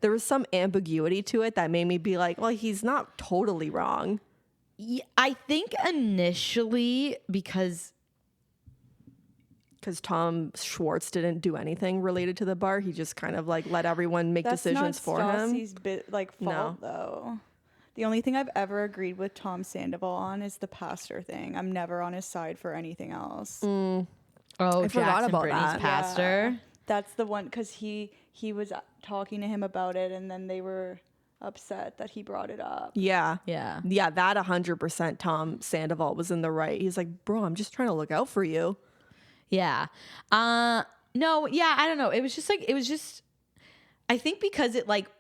there was some ambiguity to it that made me be like, well, he's not totally wrong. Yeah, I think initially because Tom Schwartz didn't do anything related to the bar. He just kind of like let everyone make decisions for him. That's not Stassi's fault, though. The only thing I've ever agreed with Tom Sandoval on is the pastor thing. I'm never on his side for anything else. I forgot about Brittany's that. pastor. Yeah. That's the one, because he was talking to him about it, and then they were upset that he brought it up. Yeah. Yeah. Yeah, that 100% Tom Sandoval was in the right. He's like, bro, I'm just trying to look out for you. Yeah. No, yeah, I don't know. It was just I think because it like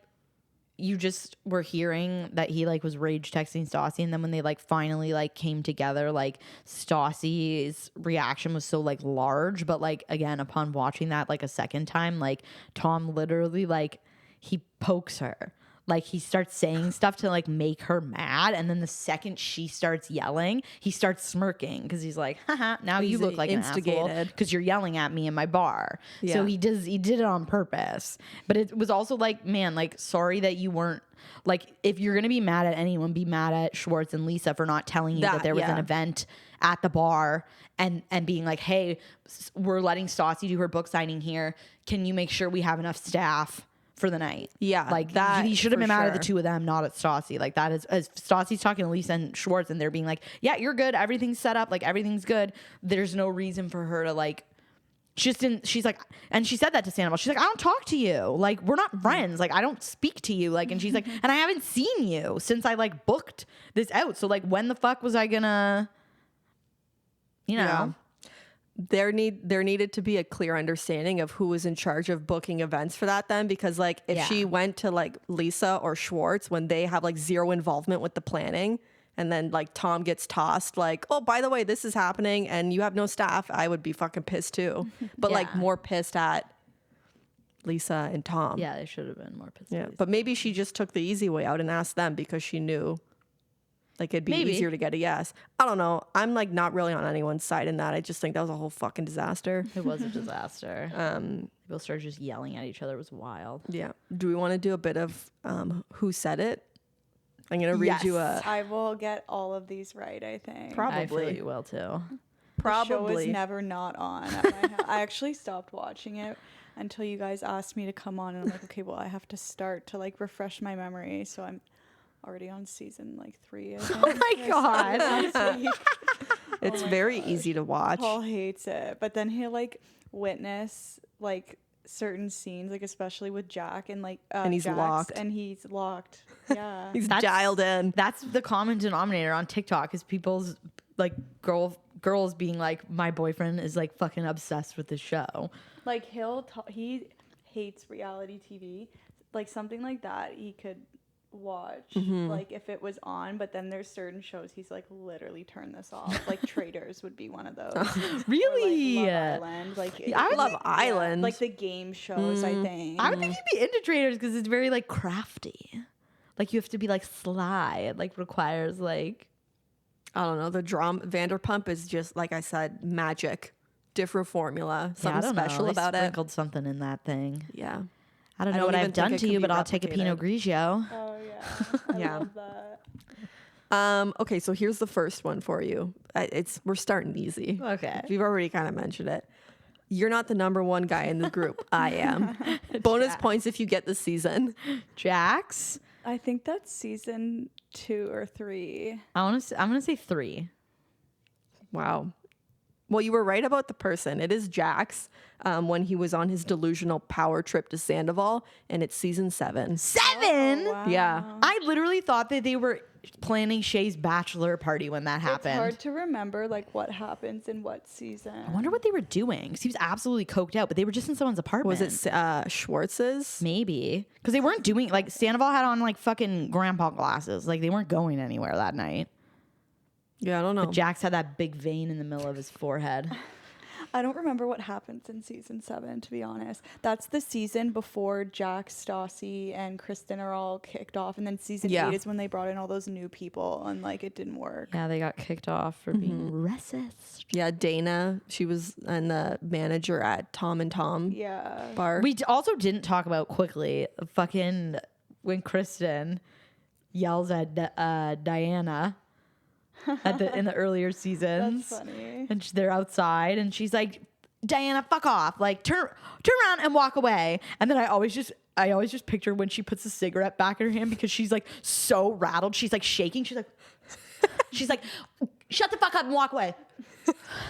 you just were hearing that he like was rage texting Stassi, and then when they like finally like came together, like Stassi's reaction was so like large, but like again upon watching that like a second time, like Tom literally like he pokes her. Like he starts saying stuff to like make her mad, and then the second she starts yelling, he starts smirking because he's like, haha, now you look like an asshole because you're yelling at me in my bar. Yeah. So he did it on purpose. But it was also like, man, like sorry that you weren't like, if you're gonna be mad at anyone, be mad at Schwartz and Lisa for not telling you that there was an event at the bar and being like, hey, we're letting Stassi do her book signing here. Can you make sure we have enough staff for the night? Yeah, like that he should have for been mad at the sure. two of them, not at Stassi. Like that is, as Stassi's talking to Lisa and Schwartz, and they're being like, yeah, you're good, everything's set up, like everything's good. There's no reason for her to like she's like, and she said that to Sandoval, she's like, I don't talk to you, like we're not friends, like I don't speak to you, like, and she's like, and I haven't seen you since I like booked this out, so like when the fuck was I gonna, you know? Yeah. There needed to be a clear understanding of who was in charge of booking events for that then, because like if she went to like Lisa or Schwartz when they have like zero involvement with the planning, and then like Tom gets tossed like, oh, by the way, this is happening and you have no staff, I would be fucking pissed too. But like more pissed at Lisa and Tom. Yeah, they should have been more pissed. Yeah, but maybe she just took the easy way out and asked them because she knew like it'd be easier to get a yes. I don't know. I'm like not really on anyone's side in that. I just think that was a whole fucking disaster. It was a disaster. People started just yelling at each other. It was wild. Yeah. Do we want to do a bit of who said it? I'm gonna read you a. I will get all of these right. I think. I feel you will too. The show was never not on at my house. I actually stopped watching it until you guys asked me to come on, and I'm like, okay, well, I have to start to like refresh my memory. So I'm already on season like 3. I think. Oh my god! It's very easy to watch. Paul hates it, but then he'll like witness like certain scenes, like especially with Jack and like and he's Jax, locked. and he's locked. Yeah, He's dialed in. That's the common denominator on TikTok is people's like girls being like, my boyfriend is like fucking obsessed with the show. like he hates reality TV, like something like that he could watch like if it was on, but then there's certain shows he's like literally turn this off. Like Traitors would be one of those. Really? Or, like, Love Island. Like I would Love Island. like the game shows. I think I would think he'd be into Traitors because it's very like crafty. Like you have to be like sly. It like requires like I don't know. The drama Vanderpump is just like I said, magic, different formula, something special about it. Sprinkled something in that thing. Yeah. I don't know what I've done to you, but I'll take a replicated. Pinot Grigio. oh yeah, I Yeah. love that. Okay, so here's the first one for you. We're starting easy. Okay. We've already kind of mentioned it. You're not the number one guy in the group. I am. Bonus points if you get the season. Jax. I think that's season 2 or 3. I'm gonna say 3. Wow. Well, you were right about the person. It is Jax when he was on his delusional power trip to Sandoval, and it's season 7. 7. Oh, wow. Yeah. I literally thought that they were planning Shay's bachelor party when that happened. It's hard to remember like what happens in what season. I wonder what they were doing. 'Cause he was absolutely coked out, but they were just in someone's apartment. Was it Schwartz's? Maybe because they weren't doing like Sandoval had on like fucking grandpa glasses. Like they weren't going anywhere that night. Yeah, I don't know. But Jax had that big vein in the middle of his forehead. I don't remember what happens in season 7, to be honest. That's the season before Jack, Stassi, and Kristen are all kicked off, and then season 8 is when they brought in all those new people, and like it didn't work. Yeah, they got kicked off for being racist. Yeah, Dana. She was and the manager at Tom and Tom Yeah. bar. We also didn't talk about quickly fucking when Kristen yells at Diana in the earlier seasons. That's funny. And they're outside and she's like, Diana, fuck off. Like turn around and walk away. And then I always just picture when she puts the cigarette back in her hand because she's like so rattled. She's like shaking. She's like, shut the fuck up and walk away.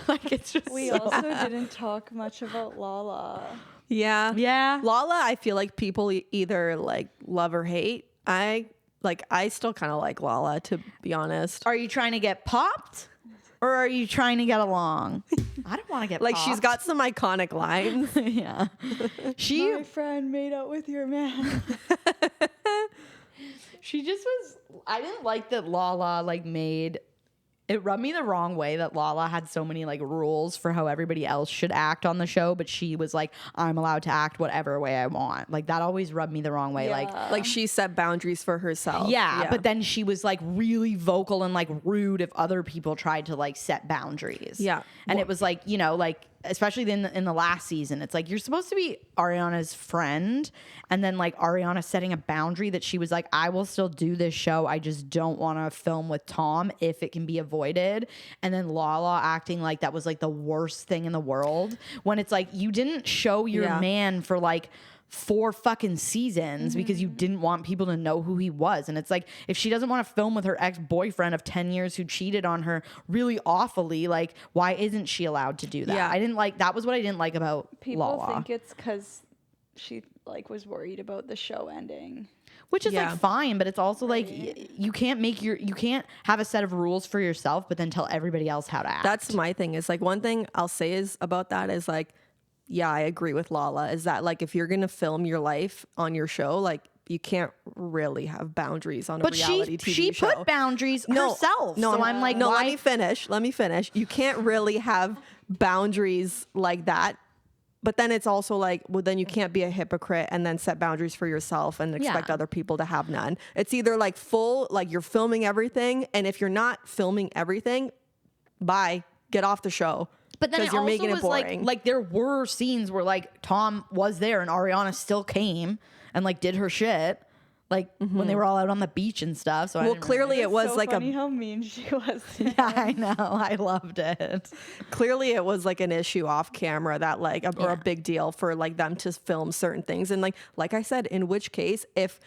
Like it's just We also didn't talk much about Lala. Yeah. Yeah. Lala, I feel like people either like love or hate. I still kind of like Lala, to be honest. Are you trying to get popped or are you trying to get along? I don't want to get Like popped. she's got some iconic lines. yeah. My friend made out with your man. She just was. I didn't like that Lala like made. It rubbed me the wrong way that Lala had so many like rules for how everybody else should act on the show, but she was like, I'm allowed to act whatever way I want. Like that always rubbed me the wrong way. Yeah. Like she set boundaries for herself. Yeah, but then she was like really vocal and like rude if other people tried to like set boundaries. Yeah. And it was like, you know, like especially in the last season, it's like you're supposed to be Ariana's friend, and then like Ariana setting a boundary that she was like, I will still do this show, I just don't want to film with Tom if it can be avoided. And then Lala acting like that was like the worst thing in the world when it's like you didn't show your man for like 4 fucking seasons because you didn't want people to know who he was. And it's like, if she doesn't want to film with her ex-boyfriend of 10 years who cheated on her really awfully, like, why isn't she allowed to do that? Yeah. That was what I didn't like about People Lala. think it's because she like was worried about the show ending. Which is like fine, but it's also like you can't have a set of rules for yourself, but then tell everybody else how to act. That's my thing. Is like one thing I'll say is about that is like, yeah, I agree with Lala. Is that like if you're gonna film your life on your show, like you can't really have boundaries on a reality TV she show. put boundaries herself. No, so I'm like, no. why? Let me finish. You can't really have boundaries like that But then it's also like, well, then you can't be a hypocrite and then set boundaries for yourself and expect Yeah. other people to have none. It's either like full, like you're filming everything. And if you're not filming everything, bye, get off the show. But then it you're also making was it boring. like there were scenes where like Tom was there and Ariana still came and like did her shit. Like when they were all out on the beach and stuff. So I Well, didn't clearly It it was so like funny how mean she was. yeah, I know. I loved it. clearly it was like an issue off camera that like or Yeah. a big deal for like them to film certain things. And like I said, in which case, if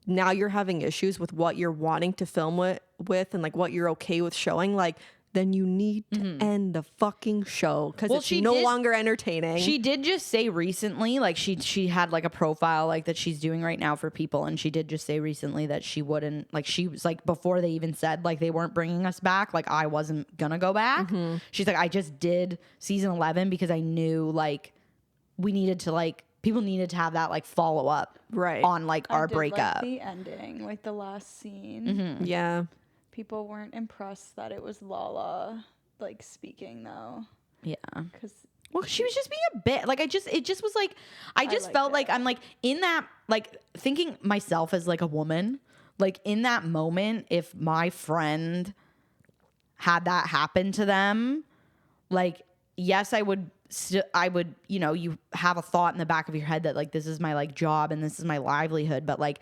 now you're having issues with what you're wanting to film with and like what you're okay with showing, like then you need to end the fucking show because Well, it's she no did- longer entertaining. She did just say recently, like she had like a profile like that she's doing right now for people, and she did just say recently that she wouldn't, like she was like, before they even said like they weren't bringing us back, like I wasn't gonna go back. She's like, I just did season 11 because I knew like we needed to like people needed to have that like follow up Right. on like I our did breakup. like the ending, like the last scene. yeah. People weren't impressed that it was Lala like speaking though, Yeah. because Well, she was just being a bit like it just was like I just liked felt it. like I'm like in that like thinking myself as like a woman, like in that moment, if my friend had that happen to them, like yes, I would you know, you have a thought in the back of your head that like this is my like job and this is my livelihood, but like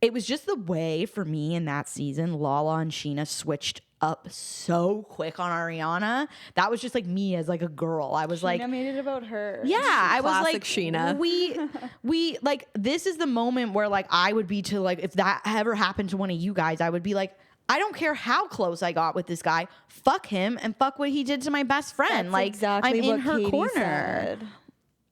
it was just the way for me in that season, Lala and Sheena switched up so quick on Ariana. That was just like me as like a girl. I was like, Tina made it about her. yeah, I was Classic like, Sheena. we like this is the moment where like I would be to like if that ever happened to one of you guys, I would be like, I don't care how close I got with this guy. Fuck him and fuck what he did to my best friend. That's like exactly I'm in what her Katie corner. said.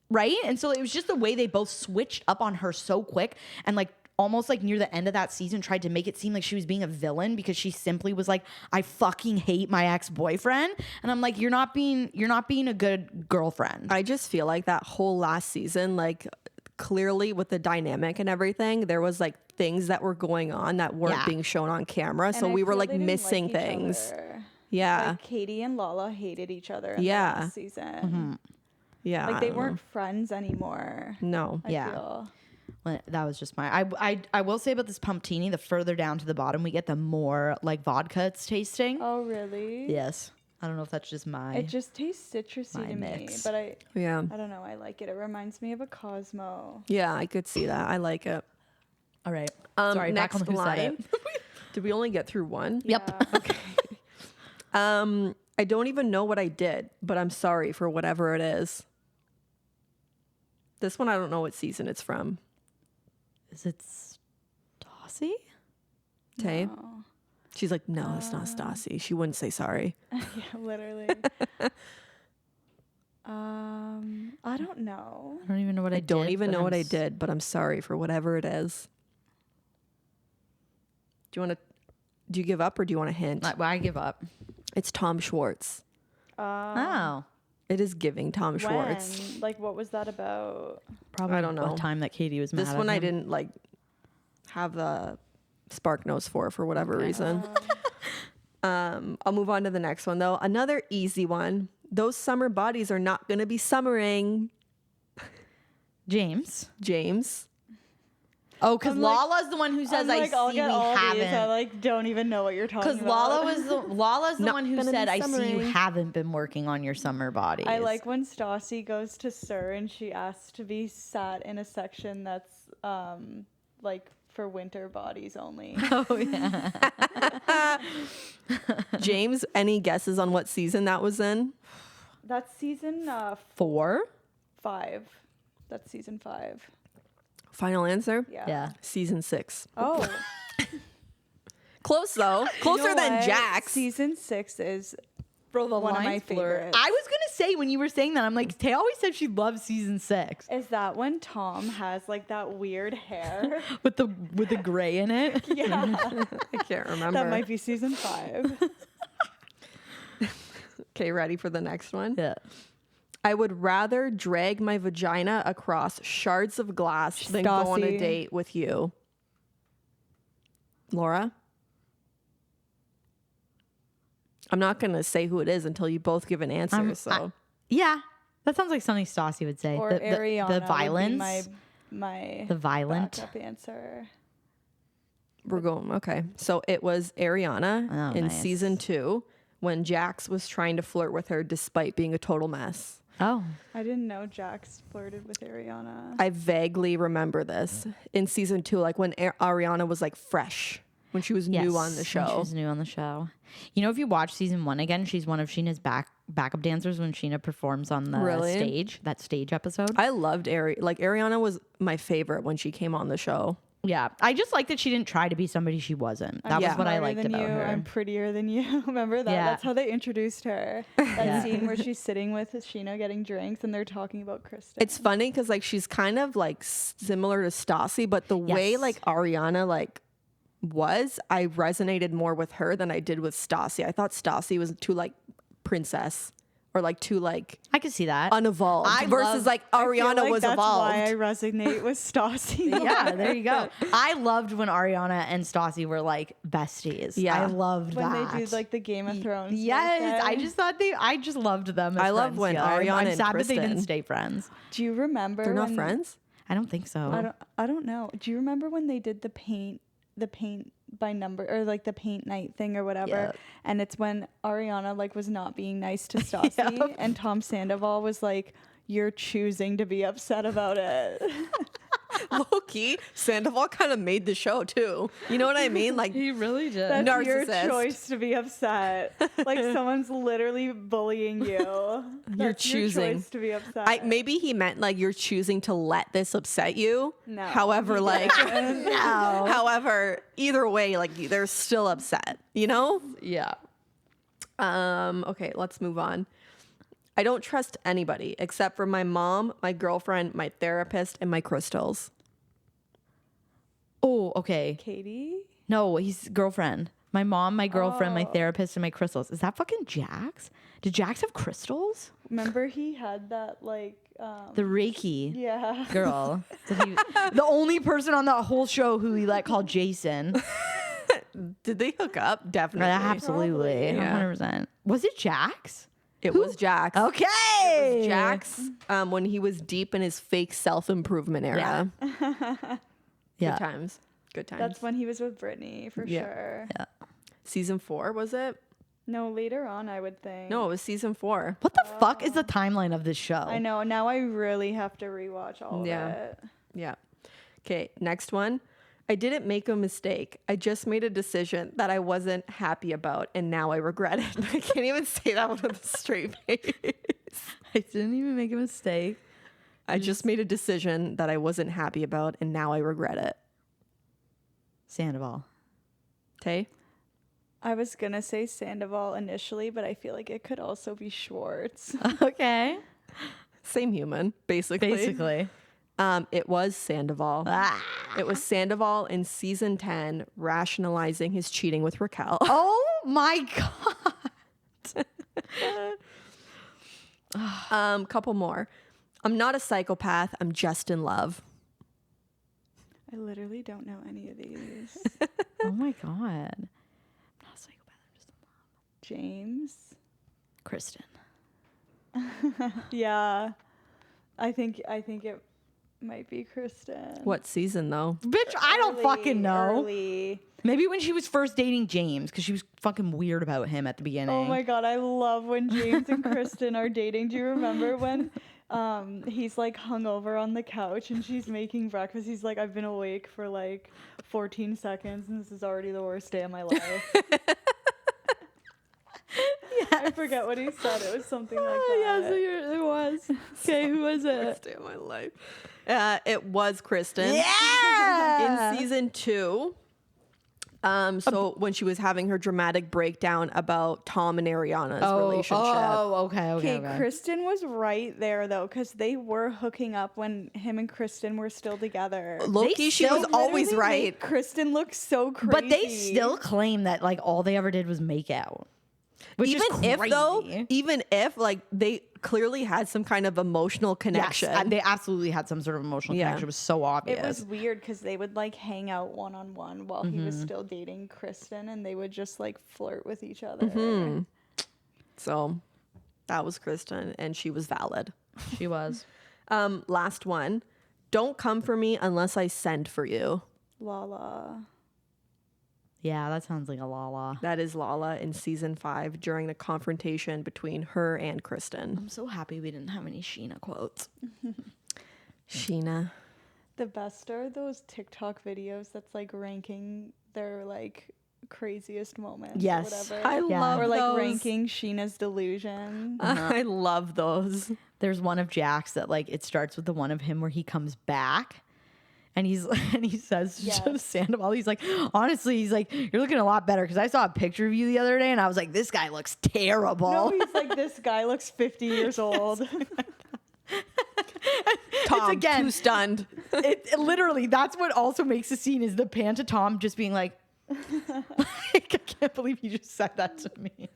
Right? And so it was just the way they both switched up on her so quick and like almost like near the end of that season tried to make it seem like she was being a villain because she simply was like, I fucking hate my ex-boyfriend. And I'm like, you're not being a good girlfriend. I just feel like that whole last season, like clearly with the dynamic and everything, there was like things that were going on that weren't Yeah. being shown on camera. So And I we were feel like they didn't missing each things. other. Yeah. Like Katie and Lala hated each other in Yeah. the last season. Yeah. Like they weren't friends anymore. No. I Yeah. feel. Well, that was just my I will say about this Pumptini, the further down to the bottom we get, the more like vodka it's tasting. Oh really? Yes. I don't know if that's just my It just tastes citrusy My to mix. me, but Yeah. I don't know. I like it. It reminds me of a Cosmo. Yeah, I could see that. I like it. All right. Sorry, back next on who said line. it. Did we only get through one? Yep. Yeah. I don't even know what I did, but I'm sorry for whatever it is. This one, I don't know what season it's from. Is it Stassi? Tay? No. She's like, no, it's not Stassi. She wouldn't say sorry. Yeah, literally. I don't know. I don't even know what I, I don't did, even but know what I s- did, but I'm sorry for whatever it is. Do you give up or do you want a hint? I give up. It's Tom Schwartz. Oh. It is giving Tom Schwartz. When? Like, what was that about? Probably I don't know. a time that Katie was mad This at one I him. didn't like have the spark notes for whatever reason. I'll move on to the next one though. Another easy one. Those summer bodies are not going to be summering, James. James. Oh, because I'm like- Lala's the one who says I'm like, I I'll see get we all these. I haven't. like don't even know what you're talking Because about. Lala's the Not one who gonna be said I see you summering. haven't been working on your summer bodies. I like when Stassi goes to SURve and she asks to be sat in a section that's like for winter bodies only. Oh yeah. James, any guesses on what season that was in? That's season 4. 5. That's season 5. Final answer? Yeah. Yeah. Season 6. Oh. Close though. Closer You know than what? Jack's. Season 6 is Bro, the one of my lines blur. favorites. I was gonna say when you were saying that, I'm like, Tay always said she loves season 6 Is that when Tom has like that weird hair? with the gray in it. Yeah. I can't remember. That might be season 5. Okay, ready for the next one? Yeah. I would rather drag my vagina across shards of glass than go on a Stassi. date with you. Laura? I'm not going to say who it is until you both give an answer. I'm- so Yeah. That sounds like something Stassi would say. Or The Ariana the violence. would be my The violent. backup answer. We're going, okay. So it was Ariana Oh, in nice. season 2 when Jax was trying to flirt with her despite being a total mess. Oh. I didn't know Jax flirted with Ariana. I vaguely remember this in season 2, like when Ariana was like fresh, when she was new on the When show. She was new on the show. You know, if you watch season 1 again, she's one of Sheena's backup dancers when Sheena performs on the Really? stage, that stage episode. I loved Ariana was my favorite when she came on the show. Yeah. I just like that she didn't try to be somebody she wasn't. That Yeah. was what I Smarter liked than about you, her. I'm prettier than you. Remember that? Yeah. That's how they introduced her. That scene where she's sitting with Sheena getting drinks and they're talking about Kristen. It's funny because like she's kind of like similar to Stassi, but the way Yes. like Ariana like I resonated more with her than I did with Stassi. I thought Stassi was too like princess or like too like I could see that. unevolved versus like I feel Ariana like was that's evolved. why I resonate with Stassi. Yeah, there you go. I loved when Ariana and Stassi were like besties. Yeah. I loved When that. they do like the Game of Thrones. Yes, like I that. just thought I just loved them. As I love friends when together. Ariana I'm and sad that they didn't Kristen- stay friends. Do you remember? They're not when- friends? I don't think so. I don't know. Do you remember when they did the paint by number or like the paint night thing or whatever? Yeah. And it's when Ariana like was not being nice to Stassi and Tom Sandoval was like, "You're choosing to be upset about it." Low-key, Sandoval kind of made the show too. You know what I mean? Like He really did. That's your Narcissist. choice to be upset. Like someone's literally bullying you. That's choosing. your choice to be upset. maybe he meant like you're choosing to let this upset you. No. However, like No. however, either way, like they're still upset, you know? Yeah. Okay, let's move on. I don't trust anybody except for my mom, my girlfriend, my therapist, and my crystals. Oh, okay. Katie? No, he's girlfriend. My mom, my girlfriend, my therapist, and my crystals. Is that fucking Jax? Did Jax have crystals? Remember he had that like The Reiki yeah. girl. The only person on that whole show who he called Jason. Did they hook up? Definitely. Absolutely. Yeah. 100%. Was it Jax? It was Jax. Okay. It was Jax when he was deep in his fake self-improvement era. Yeah. Good times. Good times. That's when he was with Brittany for Yeah. sure. Yeah. Season 4, was it? No, later on I would think. No, it was season 4. What the fuck is the timeline of this show? I know. Now I really have to rewatch all of it. Yeah. Okay, next one. I didn't make a mistake. I just made a decision that I wasn't happy about, and now I regret it. I can't even say that with a straight face. I didn't even make a mistake. I just made a decision that I wasn't happy about, and now I regret it. Sandoval. Tay? I was gonna say Sandoval initially, but I feel like it could also be Schwartz. Okay. Same human, basically. Basically. It was Sandoval. Ah. It was Sandoval in season 10 rationalizing his cheating with Raquel. Oh my God. Couple more. I'm not a psychopath. I'm just in love. I literally don't know any of these. Oh my God. I'm not a psychopath. I'm just in love. James. Kristen. Yeah. I think it might be Kristen. What season though? Bitch, I don't fucking know. Early. Maybe when she was first dating James, because she was fucking weird about him at the beginning. Oh my God, I love when James and Kristen are dating. Do you remember when he's like hungover on the couch and she's making breakfast? He's like, I've been awake for like 14 seconds and this is already the worst day of my life. I forget what he said. It was something like that. Yes, it was. Okay, who was it? Worst day of my life. It was Kristen. Yeah. In season 2. So when she was having her dramatic breakdown about Tom and Ariana's relationship. Oh, okay. Okay, Kristen was right there though, because they were hooking up when him and Kristen were still together. Low-key, she was always Literally right. made Kristen looked so crazy. But they still claim that all they ever did was make out. Which Even is if crazy. though, even if they clearly had some kind of emotional connection. Yes, they absolutely had some sort of emotional Yeah. connection. It was so obvious. It was weird because they would hang out one-on-one while he was still dating Kristen, and they would just flirt with each other. So that was Kristen, and she was valid. She was. Last one. Don't come for me unless I send for you. Lala. Yeah, that sounds like a Lala. That is Lala in season 5 during the confrontation between her and Kristen. I'm so happy we didn't have any Sheena quotes. Sheena. The best are those TikTok videos that's like ranking their like craziest moments. Yes. Or whatever. I Yeah. love Or like those. ranking Sheena's delusion. I love those. There's one of Jack's that like it starts with the one of him where he comes back. And he says Yes. to Sandoval, he's like, honestly, he's like, you're looking a lot better because I saw a picture of you the other day and I was like, this guy looks terrible. No, he's like, this guy looks 50 years old. Tom, again- too stunned. it literally, that's what also makes the scene is the pan to Tom just being like, I can't believe you just said that to me.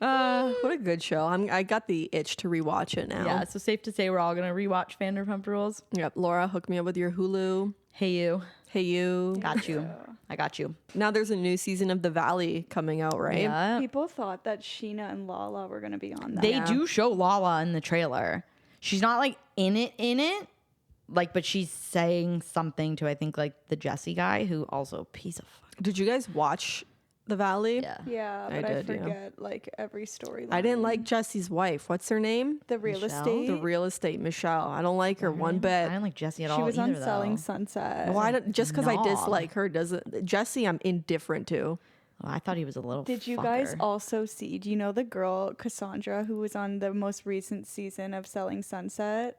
What a good show. I got the itch to rewatch it now. Yeah, so safe to say we're all going to rewatch Vanderpump Rules. Yep. Laura, hook me up with your Hulu. Hey, you. Hey, you. Got you. I got you. Now there's a new season of The Valley coming out, right? Yeah. People thought that Sheena and Lala were going to be on that. They do show Lala in the trailer. She's not like in it. Like, but she's saying something to, I think, like the Jesse guy who also piece of fuck. Did you guys watch The Valley? Yeah. Yeah, I but I, did, yeah. forget like every storyline. I didn't like Jesse's wife. What's her name? the real Michelle? estate. The real estate Michelle. I don't like her one bit. I don't like Jesse at She all was either, on Selling though. Sunset. Well, I don't, just because I Knob. dislike her doesn't. Jesse, I'm indifferent to. Oh, I thought he was a little Did you fucker. guys also see? Do you know the girl Cassandra who was on the most recent season of Selling Sunset?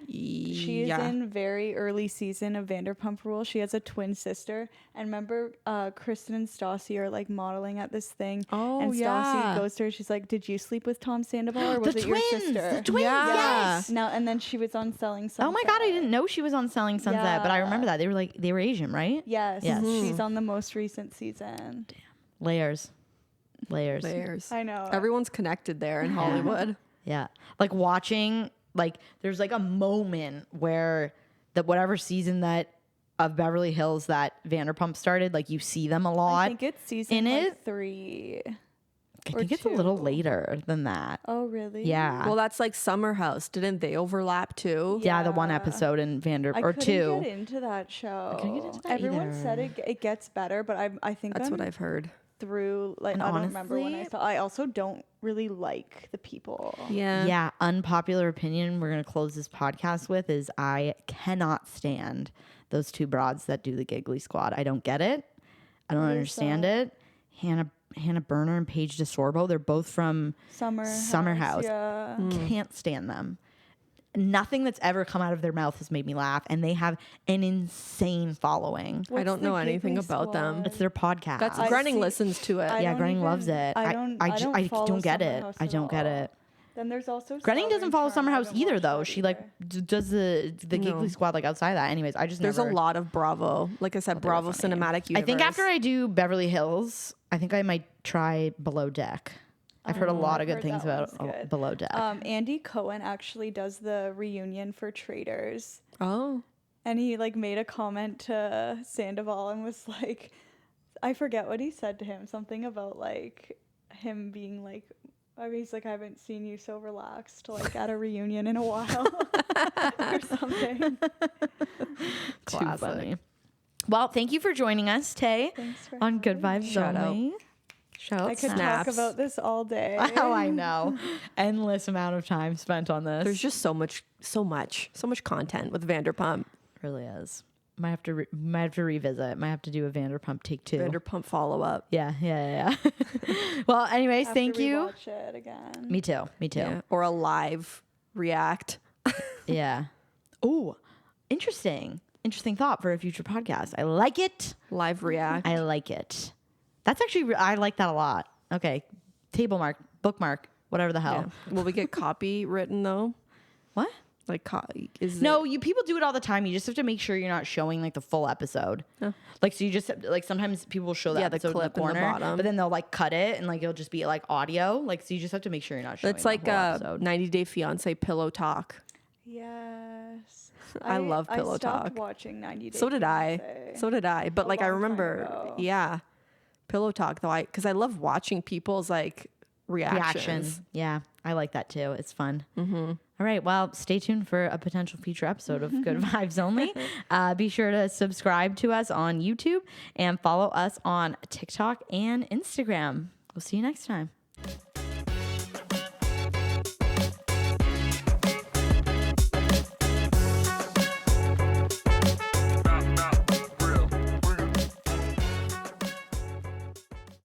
She is in very early season of Vanderpump Rules. She has a twin sister. And remember, Kristen and Stassi are like modeling at this thing. Oh, and Stassi yeah. goes to her. She's like, "Did you sleep with Tom Sandoval or was it your sister?" The twins, Yeah. yes. Now and then she was on Selling Sunset. Oh my God, I didn't know she was on Selling Sunset, but I remember that. They were Asian, right? Yes, Yes. she's on the most recent season. Layers. Layers. I know. Everyone's connected there in Hollywood. Yeah. Like watching, like there's like a moment where whatever season that of Beverly Hills that Vanderpump started, like you see them a lot. I think it's season in like it? 3. I or think it's a little 2. later than that. Oh really? Yeah. Well, that's like Summer House. Didn't they overlap too? yeah, the one Yeah. episode in I or couldn't two. get into that show. couldn't get into that Everyone either. said it gets better, but I think That's I'm what I've heard. through. Like And I don't remember when I honestly- saw. I also don't really like the people. Yeah. Yeah, unpopular opinion we're going to close this podcast with is I cannot stand those two broads that do the Giggly Squad. I don't get it. I don't What is understand that? it. Hannah Berner and Paige DeSorbo, they're both from Summer House. Yeah. Can't stand them. Nothing that's ever come out of their mouth has made me laugh, and they have an insane following. I don't What's the know anything Giggly about them. Squad? It's their podcast. That's I Grenning see- listens to it. I yeah, don't Grenning loves even- it. I don't follow don't get Summer it. House I at don't get all. it. Then there's also Grenning doesn't Southern follow Charm. Summer I House haven't either, watched though. that She like either. does the Giggly Squad like outside that. Anyways, I just There's never. a lot of Bravo. Like I said, they were Bravo funny. Cinematic Universe. I think after I do Beverly Hills, I think I might try Below Deck. I've heard a lot of I've good heard things that about one's good. Below Deck. Andy Cohen actually does the reunion for Traitors. Oh. And he like made a comment to Sandoval and was like, I forget what he said to him. Something about like him being like, I mean, he's like, I haven't seen you so relaxed like at a reunion in a while or something. Too Classic. funny. Well, thank you for joining us, Tay, Thanks for on Good having Vibes me. Shout out. Only. Shout out I could Snaps. talk about this all day. Oh, I know. Endless amount of time spent on this. There's just so much content with Vanderpump. really is. Might have to revisit. Might have to do a Vanderpump take 2. Vanderpump follow up. Yeah. Well, anyways, Have thank to you. rewatch it again. Me too. Yeah. Or a live react. Yeah. Oh, interesting. Interesting thought for a future podcast. I like it. Live react. I like it. That's actually, I like that a lot. Okay. Table mark, bookmark, whatever the hell. Yeah. Will we get copy written though? What? Like is No, it- people do it all the time. You just have to make sure you're not showing like the full episode. Oh. Like, so you just have, like sometimes people will show the Yeah, the episode clip in in the the corner, bottom. but then they'll like cut it and like it'll just be like audio. Like, so you just have to make sure you're not showing That's like the whole a episode. 90 Day Fiance pillow talk. Yes. I love Pillow I stopped Talk. watching 90 Day So did I. Fiancé. So did I. But A like I long time remember, ago. yeah, Pillow Talk though. Because I love watching people's like reactions. Yeah, I like that too. It's fun. All right. Well, stay tuned for a potential future episode of Good Vibes Only. Be sure to subscribe to us on YouTube and follow us on TikTok and Instagram. We'll see you next time.